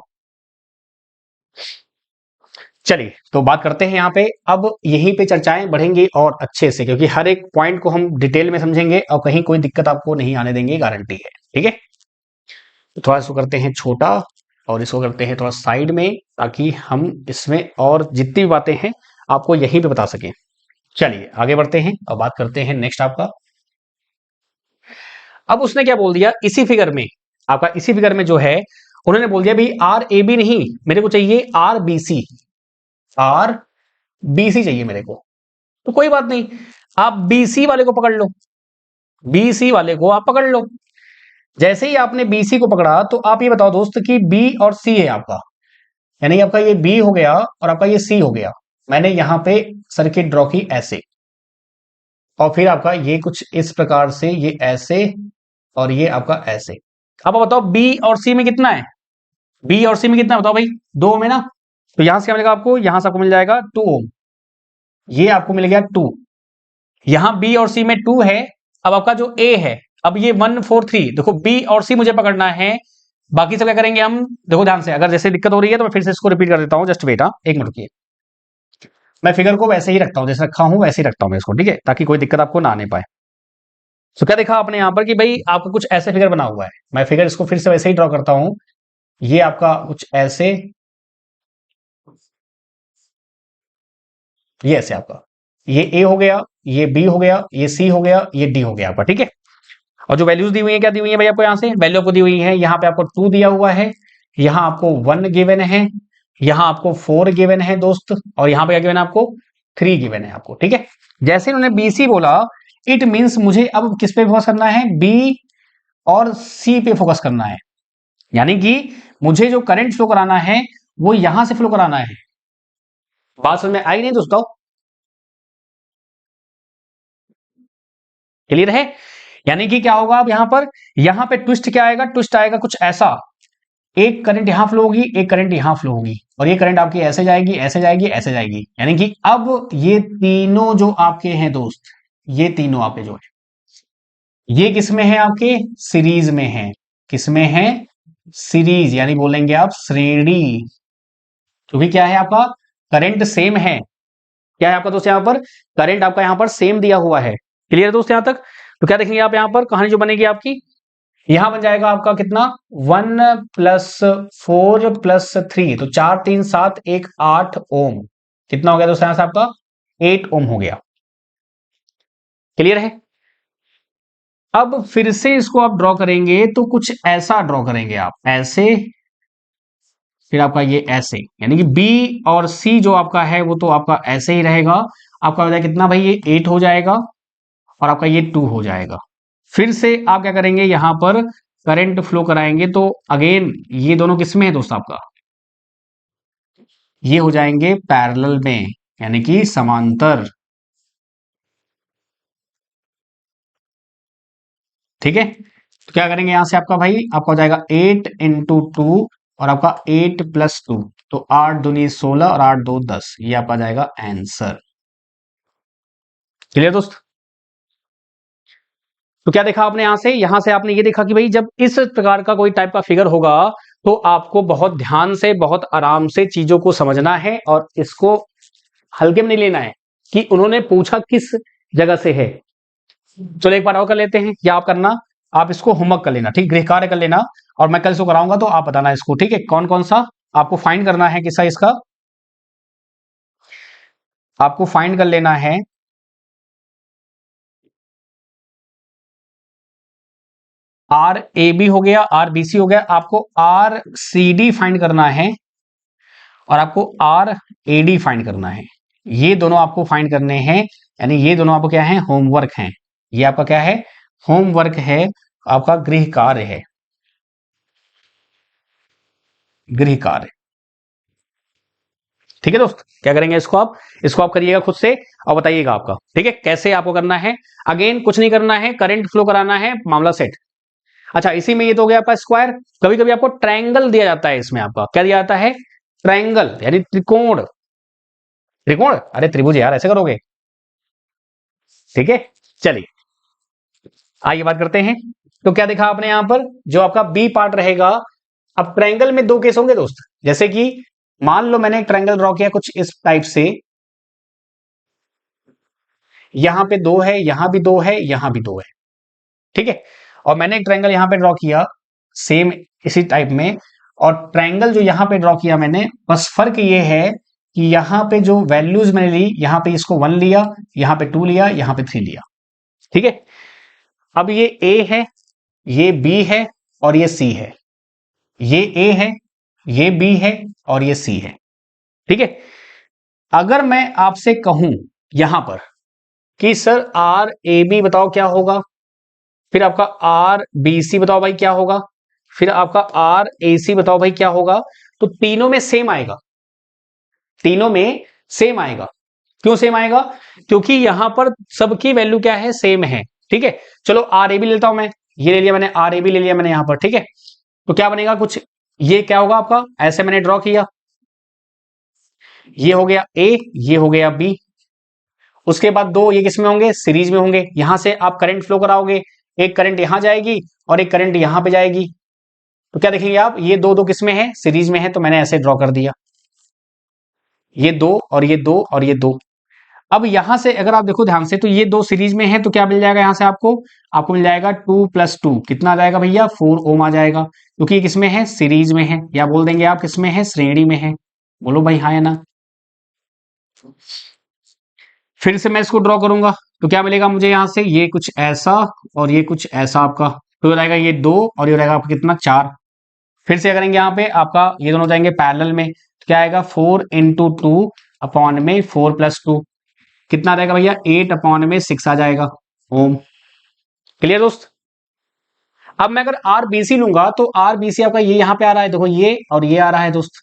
Speaker 1: चलिए तो बात करते हैं यहाँ पे, अब यहीं पे चर्चाएं बढ़ेंगी और अच्छे से, क्योंकि हर एक पॉइंट को हम डिटेल में समझेंगे और कहीं कोई दिक्कत आपको नहीं आने देंगे, गारंटी है। ठीक है, तो थोड़ा इसको करते हैं छोटा और इसको करते हैं थोड़ा साइड में, ताकि हम इसमें और जितनी भी बातें हैं आपको यहीं पे बता सकें। चलिए आगे बढ़ते हैं और बात करते हैं नेक्स्ट आपका। अब उसने क्या बोल दिया इसी फिगर में, आपका इसी फिगर में जो है उन्होंने बोल दिया भाई आर ए बी नहीं, मेरे को चाहिए R B C, R B C चाहिए मेरे को। तो कोई बात नहीं, आप बीसी वाले को पकड़ लो, बीसी वाले को आप पकड़ लो। जैसे ही आपने बीसी को पकड़ा तो आप ये बताओ दोस्त कि बी और सी है आपका, यानी आपका ये बी हो गया और आपका ये सी हो गया। मैंने यहां पे सर्किट ड्रॉ की ऐसे, और फिर आपका ये कुछ इस प्रकार से, ये ऐसे और ये आपका ऐसे। अब आप बताओ बी और सी में कितना है, बी और सी में कितना बताओ भाई, 2 में ना, तो यहां से क्या मिलेगा आपको, यहां से आपको मिल जाएगा 2 ओम, ये आपको मिल गया 2। यहां बी और सी में 2 है। अब आपका जो ए है, अब ये 1 4 3, देखो बी और सी मुझे पकड़ना है, बाकी सब क्या करेंगे हम, देखो ध्यान से, अगर जैसे दिक्कत हो रही है तो मैं फिर से इसको रिपीट कर देता हूं, जस्ट वेट, एक मिनट की, मैं फिगर को वैसे ही रखता हूं जैसे रखा हूं वैसे ही रखता हूं मैं इसको, ठीक है, ताकि कोई दिक्कत आपको ना आने पाए। तो क्या देखा आपने यहां पर कि भाई आपको कुछ ऐसे फिगर बना हुआ है, मैं फिगर इसको फिर से वैसे ही ड्रॉ करता हूं, ये आपका कुछ ऐसे, ये ऐसे आपका, ये ए हो गया, ये बी हो गया, ये सी हो गया, ये डी हो गया आपका, ठीक है। और जो वैल्यूज दी हुई है क्या दी हुई है भाई आपको, यहां से वैल्यू आपको दी हुई है, यहाँ पे आपको 2 दिया हुआ है, यहाँ आपको 1 गिवन है, यहाँ आपको 4 गिवन है दोस्त, और यहाँ पे क्या गिवन है आपको 3 गिवन है आपको, ठीक है। जैसे उन्होंने बीसी बोला, इट मींस मुझे अब किस पे फोकस करना है, बी और सी पे फोकस करना है, यानी कि मुझे जो करंट फ्लो कराना है वो यहां से फ्लो कराना है। बात समझ में आई नहीं दोस्तों, क्लियर है? यानी कि क्या होगा अब यहां पे ट्विस्ट क्या आएगा, ट्विस्ट आएगा कुछ ऐसा, एक करंट यहां फ्लो होगी, एक करंट यहां फ्लो होगी, और ये करंट आपकी ऐसे जाएगी ऐसे जाएगी ऐसे जाएगी, यानी कि अब ये तीनों जो आपके हैं दोस्त, ये तीनों आपके जो है ये किसमें है, आपके सीरीज में है, किसमें है, सीरीज, यानी बोलेंगे आप श्रेणी, क्योंकि क्या है आपका करंट सेम है, क्या है आपका दोस्त यहां पर करंट आपका यहां पर सेम दिया हुआ है। क्लियर दोस्त यहां तक? तो क्या देखेंगे आप यहां पर कहानी जो बनेगी आपकी, यहां बन जाएगा आपका कितना 1 प्लस 4 प्लस 3, तो 4 3 7 1 8 ओम, कितना हो गया दोस्तों यहां से आपका 8 ओम हो गया। क्लियर है? अब फिर से इसको आप ड्रॉ करेंगे तो कुछ ऐसा ड्रॉ करेंगे आप ऐसे, फिर आपका ये ऐसे, यानी कि बी और सी जो आपका है वो तो आपका ऐसे ही रहेगा, आपका हो जाएगा कितना भाई, ये 8 हो जाएगा और आपका ये 2 हो जाएगा। फिर से आप क्या करेंगे, यहां पर करंट फ्लो कराएंगे, तो अगेन ये दोनों किसमें है दोस्त आपका, ये हो जाएंगे पैरेलल में, यानी कि समांतर, ठीक है। तो क्या करेंगे यहां से आपका भाई, आपका हो जाएगा 8 इंटू 2 और आपका 8 प्लस 2, तो 8 दूनी 16 और 8 2 10, ये आपका जाएगा आंसर। क्लियर दोस्त? तो क्या देखा आपने यहां से आपने ये देखा कि भाई जब इस प्रकार का कोई टाइप का फिगर होगा तो आपको बहुत ध्यान से बहुत आराम से चीजों को समझना है और इसको हल्के में नहीं लेना है कि उन्होंने पूछा किस जगह से है। चलो एक बार और कर लेते हैं, या आप करना, आप इसको होमवर्क कर लेना, ठीक, गृह कार्य कर लेना, और मैं कल इसको कराऊंगा तो आप बताना इसको, ठीक है, कौन कौन सा आपको फाइंड करना है, किस्सा इसका आपको फाइंड कर लेना है। आर ए बी हो गया, आर बी सी हो गया, आपको आर सी डी फाइंड करना है और आपको आर ए डी फाइंड करना है। ये दोनों आपको फाइंड करने हैं, यानी ये दोनों आपको क्या है, होमवर्क है, ये आपका क्या है, होमवर्क है, आपका गृह कार्य है, गृह कार्य, ठीक है दोस्त। क्या करेंगे इसको आप करिएगा खुद से और बताइएगा आपका, ठीक है, कैसे आपको करना है। अगेन कुछ नहीं करना है, करंट फ्लो कराना है, मामला सेट। अच्छा इसी में ये तो हो गया आपका स्क्वायर, कभी कभी आपको ट्रायंगल दिया जाता है, इसमें आपका क्या दिया जाता है, ट्रायंगल यानी त्रिकोण, त्रिकोण अरे त्रिभुज यार, ऐसे करोगे? ठीक है, चलिए आइए बात करते हैं। तो क्या देखा आपने यहां पर, जो आपका बी पार्ट रहेगा। अब ट्रायंगल में दो केस होंगे दोस्त, जैसे कि मान लो मैंने एक ट्रायंगल ड्रॉ किया कुछ इस टाइप से, यहां पे दो है, यहां भी दो है, यहां भी दो है, ठीक है। और मैंने एक ट्रायंगल यहां पे ड्रॉ किया सेम इसी टाइप में, और ट्रायंगल जो यहां पे ड्रॉ किया मैंने, बस फर्क ये है कि यहां पे जो वैल्यूज मैंने ली, यहां पे इसको 1 लिया, यहां पे 2 लिया, यहां पे 3 लिया, ठीक है। अब ये ए है, ये बी है, और ये सी है। ये ए है, ये बी है, और ये सी है, ठीक है। अगर मैं आपसे कहूं यहां पर कि सर आर ए बी बताओ क्या होगा, फिर आपका आर बी सी बताओ भाई क्या होगा, फिर आपका आर ए सी बताओ भाई क्या होगा, तो तीनों में सेम आएगा, तीनों में सेम आएगा। क्यों सेम आएगा? क्योंकि यहां पर सबकी वैल्यू क्या है, सेम है, ठीक है। चलो आर ए बी लेता हूं मैं, ये ले लिया मैंने, आर ए बी ले लिया मैंने यहां पर, ठीक है। तो क्या बनेगा कुछ, ये क्या होगा आपका, ऐसे मैंने ड्रॉ किया, ये हो गया ए, ये हो गया बी। उसके बाद दो ये किसमें होंगे, सीरीज में होंगे। यहां से आप करंट फ्लो कराओगे, एक करंट यहां जाएगी और एक करंट यहां पे जाएगी, तो क्या देखेंगे आप, ये दो दो किसमें है, सीरीज में है, तो मैंने ऐसे ड्रॉ कर दिया, ये दो और ये दो और ये दो। अब यहां से अगर आप देखो ध्यान से, तो ये दो सीरीज में है, तो क्या मिल जाएगा यहां से आपको, आपको मिल जाएगा 2 + 2 कितना आ जाएगा भैया, 4 ओम आ जाएगा, क्योंकि ये किसमें है, सीरीज में है, या बोल देंगे आप किसमें है, श्रेणी में है। बोलो भाई हाँ या ना। फिर से मैं इसको ड्रॉ करूंगा, तो क्या मिलेगा मुझे यहां से, ये कुछ ऐसा और ये कुछ ऐसा आपका, तो हो जाएगा ये दो और ये हो जाएगा आपका कितना, 4। फिर से करेंगे यहाँ पे आपका, ये दोनों जाएंगे पैरेलल में, तो क्या आएगा 4 × 2 अपॉन में 4 + 2 कितना आ जाएगा भैया, 8 अपॉन में 6 आ जाएगा ओम। क्लियर दोस्त? अब मैं अगर आर बी सी लूंगा, तो आर बी सी आपका ये यहां पे आ रहा है, देखो ये और ये आ रहा है दोस्त।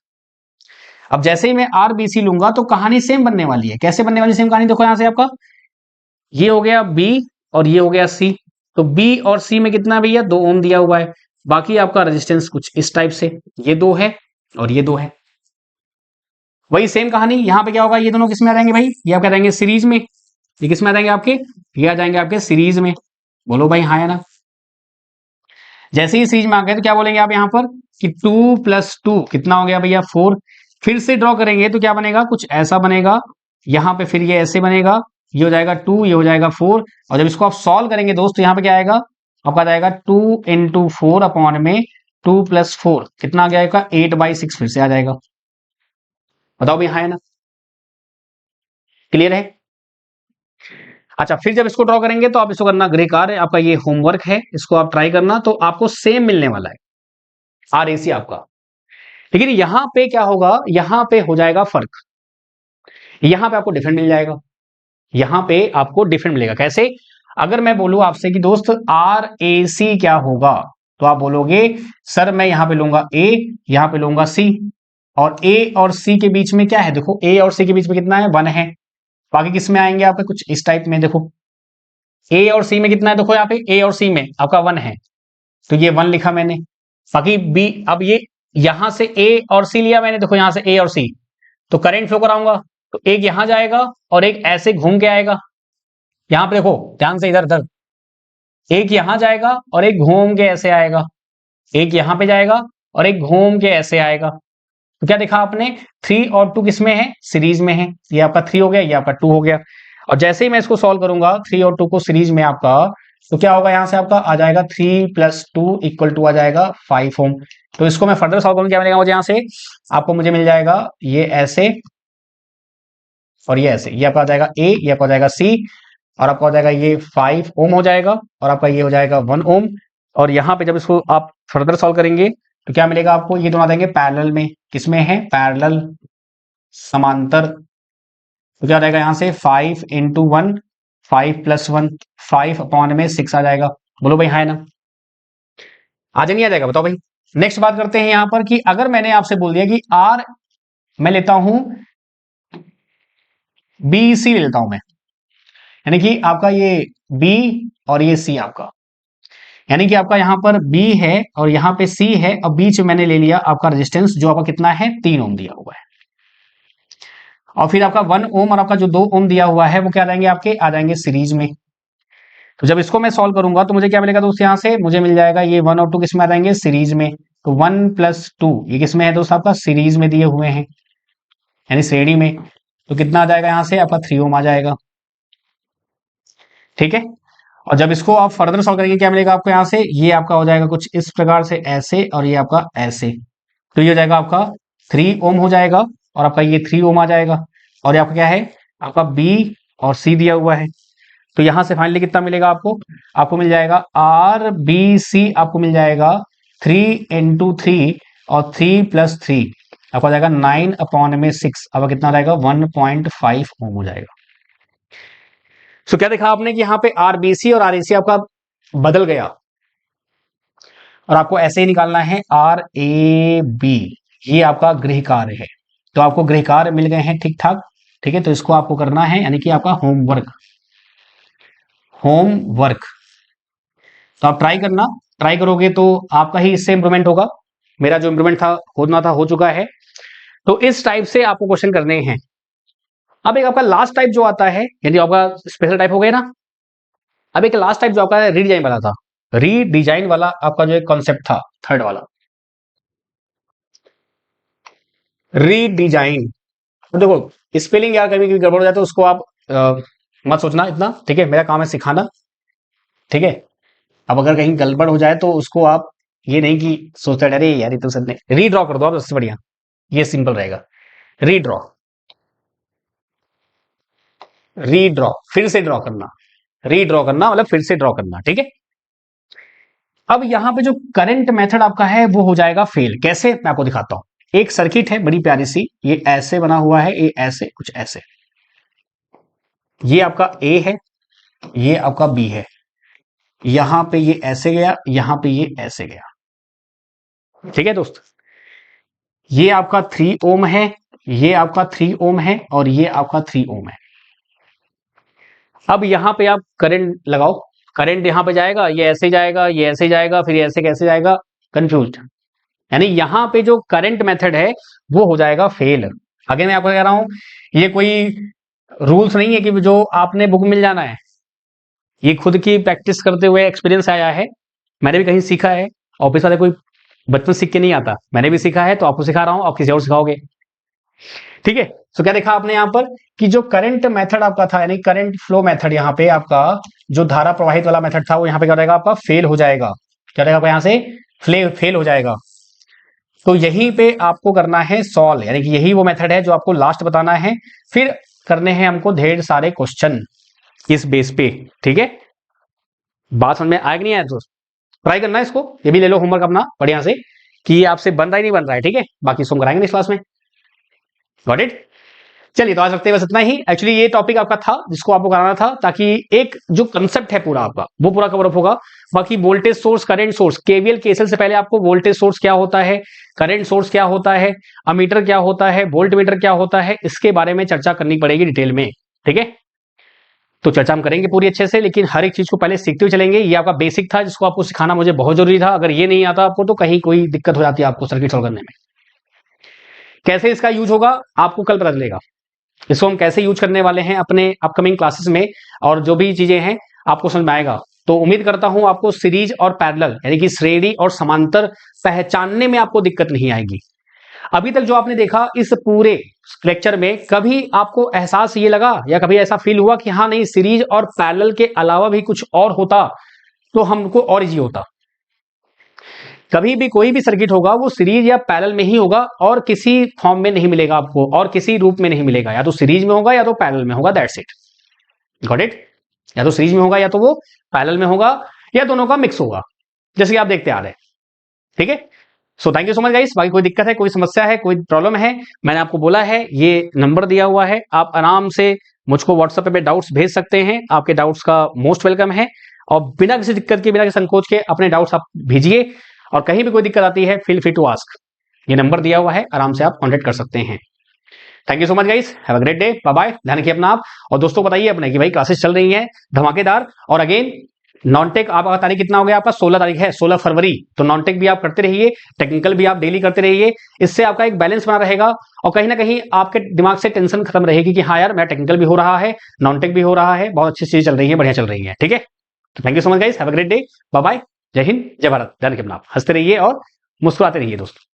Speaker 1: अब जैसे ही मैं आर बी सी लूंगा, तो कहानी सेम बनने वाली है। कैसे बनने वाली सेम कहानी, देखो यहां से आपका ये हो गया बी और ये हो गया सी, तो बी और सी में कितना है भैया, 2 ओम दिया हुआ है। बाकी आपका रेजिस्टेंस कुछ इस टाइप से, ये दो है और ये दो है। वही सेम कहानी यहां पे क्या होगा, ये दोनों किस में आ जाएंगे भाई, ये आप क्या जाएंगे सीरीज में, ये किस में आ जाएंगे आपके, ये आ जाएंगे आपके सीरीज में। बोलो भाई हाँ या ना। जैसे ही सीरीज में आ गए, तो क्या बोलेंगे आप यहां पर कि 2 + 2 कितना हो गया भैया, 4। फिर से ड्रॉ करेंगे तो क्या बनेगा, कुछ ऐसा बनेगा, यहां पे फिर ये ऐसे बनेगा, ये हो जाएगा 2, ये हो जाएगा 4। और जब इसको आप सॉल्व करेंगे दोस्त, तो यहाँ पे क्या आएगा आपका, जाएगा 2 × 4 अपॉन में 2 + 4 कितना आ जाएगा, 8/6 फिर से आ जाएगा। बताओ भाई हाँ है ना, क्लियर है? अच्छा, फिर जब इसको ड्रॉ करेंगे, तो आप इसको करना गृह कार्य, आपका ये होमवर्क है, इसको आप ट्राई करना, तो आपको सेम मिलने वाला है आर ए सी आपका। लेकिन यहां पे क्या होगा, यहां पे हो जाएगा फर्क, यहां पे आपको डिफरेंट मिल जाएगा, यहां पे आपको डिफरेंट मिलेगा। कैसे? अगर मैं बोलूं आपसे कि दोस्त आर ए सी क्या होगा, तो आप बोलोगे सर मैं यहां पे लूंगा ए, यहां पे लूंगा सी, और ए और सी के बीच में क्या है, देखो ए और सी के बीच में कितना है, 1 है। बाकी किस में आएंगे आपके, कुछ इस टाइप में, देखो ए और सी में कितना है, देखो यहाँ पे ए और सी में आपका 1 है, तो ये 1 लिखा मैंने। बाकी बी, अब ये यहां से ए और सी लिया मैंने, देखो यहां से ए और सी, तो करंट फ्लो कराऊंगा, तो एक यहां जाएगा और एक ऐसे घूम के आएगा। यहां पे देखो ध्यान से, इधर इधर, एक यहां जाएगा और एक घूम के ऐसे आएगा, एक यहां पे जाएगा और एक घूम के ऐसे आएगा। तो क्या देखा आपने, 3 और 2 किसमें है, सीरीज में है। ये आपका 3 हो गया, ये आपका 2 हो गया। और जैसे ही मैं इसको सॉल्व करूंगा 3 और 2 को सीरीज में आपका, तो क्या होगा, यहां से आपका आ जाएगा 3 + 2 = 2 आ जाएगा 5 ओम। तो इसको मैं फर्दर सॉल्व करूंगा, क्या मिलेगा मुझे यहां से, आपको मुझे मिल जाएगा ये ऐसे और ये ऐसे, ये आपका आ जाएगा ए, ये आपका आ जाएगा सी, और आपका हो जाएगा ये 5 ओम हो जाएगा, और आपका ये हो जाएगा 1 ओम। और यहाँ पे जब इसको आप फर्दर सॉल्व करेंगे, तो क्या मिलेगा आपको, ये दोनों आ जाएंगे पैरेलल में, किसमें है, पैरेलल समांतर। तो क्या आ जाएगा यहाँ से 5 × 1, 5 + 1, 5 अपॉन में 6 आ जाएगा। बोलो भाई हाँ है ना, आज नहीं आ जाएगा, बताओ भाई। नेक्स्ट बात करते हैं यहाँ पर कि अगर मैंने आपसे बोल दिया कि आर मैं लेता हूं, बी सी लेता हूं मैं, यानी कि आपका ये बी और ये सी आपका, यानी कि आपका यहाँ पर B है और यहाँ पे C है और बीच में मैंने ले लिया आपका रेजिस्टेंस जो आपका कितना है 3 ओम दिया हुआ है। और फिर आपका 1 ओम और आपका जो 2 ओम दिया हुआ है वो क्या आ जाएंगे आपके, आ जाएंगे सीरीज में। तो जब इसको मैं सॉल्व करूंगा तो मुझे क्या मिलेगा दोस्त, यहाँ से मुझे मिल जाएगा ये 1 और 2 किस में आ जाएंगे, सीरीज में। तो 1 + 2 ये किस में है दोस्त, आपका सीरीज में दिए हुए हैं यानी श्रेणी में। तो कितना आ जाएगा यहाँ से आपका 3 ओम आ जाएगा। ठीक है, और जब इसको आप फर्दर सॉल्व करेंगे क्या मिलेगा आपको, यहाँ से ये आपका हो जाएगा कुछ इस प्रकार से ऐसे और ये आपका ऐसे। तो ये हो जाएगा आपका 3 ओम हो जाएगा और आपका ये 3 ओम आ जाएगा। और ये आपका क्या है, आपका B और C दिया हुआ है। तो यहां से फाइनली कितना मिलेगा आपको, आपको मिल जाएगा RBC, आपको मिल जाएगा 3 × 3 और 3 + 3 आपको आ जाएगा 9/6। अब कितना रहेगा 1.5 ओम हो जाएगा। सो क्या देखा आपने कि यहाँ पे RBC और RAC आपका बदल गया और आपको ऐसे ही निकालना है RAB, ये आपका गृह कार्य है। तो आपको गृह कार्य मिल गए हैं ठीक ठाक। ठीक है, तो इसको आपको करना है यानी कि आपका होमवर्क तो आप ट्राई करना, ट्राई करोगे तो आपका ही इससे इंप्रूवमेंट होगा। मेरा जो इंप्रूवमेंट था होना था हो चुका है। तो इस टाइप से आपको क्वेश्चन करने हैं। अब एक आपका लास्ट टाइप जो आता है, यानी आपका स्पेशल टाइप हो गया ना। अब एक लास्ट टाइप जो आपका रीडिजाइन वाला था, रीडिजाइन वाला आपका जो एक कॉन्सेप्ट था थर्ड वाला, रीडिजाइन। तो देखो स्पेलिंग यार कभी कभी गड़बड़ हो जाए तो उसको आप मत सोचना इतना। ठीक है, मेरा काम है सिखाना। ठीक है, अब अगर कहीं गड़बड़ हो जाए तो उसको आप ये नहीं कि सोचते अरे यार ये तो सर ने रीड्रॉ कर दो आप, सबसे बढ़िया ये सिंपल रहेगा। रीड्रॉ, रीड्रॉ फिर से ड्रॉ करना, रीड्रॉ करना मतलब फिर से ड्रॉ करना। ठीक है, अब यहां पे जो करंट मेथड आपका है वो हो जाएगा फेल। कैसे, मैं आपको दिखाता हूं। एक सर्किट है बड़ी प्यारी सी, ये ऐसे बना हुआ है, ये ऐसे कुछ ऐसे, ये आपका A है, ये आपका B है, यहां पे ये ऐसे गया, यहां पे ये ऐसे गया। ठीक है दोस्त, ये आपका 3 ओम है, ये आपका 3 ओम है और ये आपका 3 ओम है। अब यहां पे आप करंट लगाओ, करंट यहां पे जाएगा, ये ऐसे जाएगा, ये ऐसे जाएगा, फिर ऐसे कैसे जाएगा, कंफ्यूज। यानी यहां पे जो करंट मेथड है वो हो जाएगा फेल। आगे मैं आपको कह रहा हूं, ये कोई रूल्स नहीं है कि जो आपने बुक मिल जाना है। ये खुद की प्रैक्टिस करते हुए एक्सपीरियंस आया है, मैंने भी कहीं सीखा है। ऑफिस वाले कोई बचपन सीख के नहीं आता, मैंने भी सीखा है तो आपको सिखा रहा हूं, आप किसी और सिखाओगे। ठीक है, तो क्या देखा आपने यहां पर कि जो करंट मेथड आपका था, यानी करंट फ्लो मेथड, यहां पे आपका जो धारा प्रवाहित वाला मेथड था वो यहां पे क्या रहेगा आपका फेल हो जाएगा। क्या रहेगा आपका यहां से फेल हो जाएगा। तो यहीं पे आपको करना है सॉल्व, यानी कि यही वो मेथड है जो आपको लास्ट बताना है। फिर करने हैं हमको ढेर सारे क्वेश्चन इस बेस पे। ठीक है, बात समझ में आया कि नहीं आया दोस्त, ट्राई करना है इसको, ये भी ले लो होमवर्क अपना बढ़िया से कि ये आपसे बन रहा है नहीं बन रहा है। ठीक है, बाकी इसको हम कराएंगे इस क्लास में। Got it. चलिए तो आज रखते हैं बस इतना ही। एक्चुअली ये टॉपिक आपका था जिसको आपको कराना था, ताकि एक जो कंसेप्ट है पूरा आपका वो पूरा कवर अप होगा। बाकी voltage source, current source, KVL KCL से पहले आपको वोल्टेज सोर्स क्या होता है, करंट सोर्स क्या होता है, अमीटर क्या होता है, वोल्ट मीटर क्या होता है, इसके बारे में चर्चा करनी पड़ेगी डिटेल में। ठीक है, तो चर्चा हम करेंगे पूरी अच्छे से, लेकिन हर एक चीज को पहले सीखते हुए चलेंगे। ये आपका बेसिक था जिसको आपको सिखाना मुझे बहुत जरूरी था। अगर ये नहीं आता आपको तो कहीं कोई दिक्कत हो जाती है आपको सर्किट सॉल्व करने में। कैसे इसका यूज होगा आपको कल पता चलेगा, इसको हम कैसे यूज करने वाले हैं अपने अपकमिंग क्लासेस में, और जो भी चीजें हैं आपको समझ में आएगा। तो उम्मीद करता हूं आपको सीरीज और पैरेलल यानी कि श्रेणी और समांतर पहचानने में आपको दिक्कत नहीं आएगी। अभी तक जो आपने देखा इस पूरे लेक्चर में, कभी आपको एहसास ये लगा या कभी ऐसा फील हुआ कि हाँ नहीं सीरीज और पैरेलल के अलावा भी कुछ और होता तो हमको और इजी होता। कभी भी कोई भी सर्किट होगा वो सीरीज या पैरेलल में ही होगा और किसी फॉर्म में नहीं मिलेगा आपको, और किसी रूप में नहीं मिलेगा। या तो सीरीज में होगा या तो पैरेलल में होगा, दैट्स इट। Got it. या तो सीरीज में होगा या तो वो पैरेलल में होगा, या दोनों का मिक्स होगा, जैसे कि आप देखते आ रहे हैं। ठीक है, so thank you so much guys. बाकी कोई दिक्कत है, कोई समस्या है, कोई प्रॉब्लम है, मैंने आपको बोला है ये नंबर दिया हुआ है, आप आराम से मुझको व्हाट्सएप पे डाउट्स भेज सकते हैं। आपके डाउट्स का मोस्ट वेलकम है, और बिना किसी दिक्कत के, बिना किसी संकोच के अपने डाउट्स आप भेजिए। और कहीं भी कोई दिक्कत आती है फील फ्री टू आस्क, ये नंबर दिया हुआ है, आराम से आप कॉन्टेक्ट कर सकते हैं। Thank you so much guys, have a great day, bye bye, ध्यान रखिए अपना आप। और दोस्तों बताइए अपने कि भाई क्लासेस चल रही हैं धमाकेदार। और अगेन नॉन टेक आपका तारीख कितना हो गया, आपका 16 तारीख है, 16 फरवरी। तो नॉन टेक भी आप करते रहिए, टेक्निकल भी आप डेली करते रहिए। इससे आपका एक बैलेंस बना रहेगा और कहीं ना कहीं आपके दिमाग से टेंशन खत्म रहेगी कि हाँ यार मेरा टेक्निकल भी हो रहा है, नॉन टेक भी हो रहा है, बहुत अच्छी चीजें चल रही है, बढ़िया चल रही है। ठीक है, तो thank you so much guys, have a great day, bye bye, जय हिंद, जय भारत। ध्यान रखिए अपना, हंसते रहिए और मुस्कुराते रहिए दोस्तों।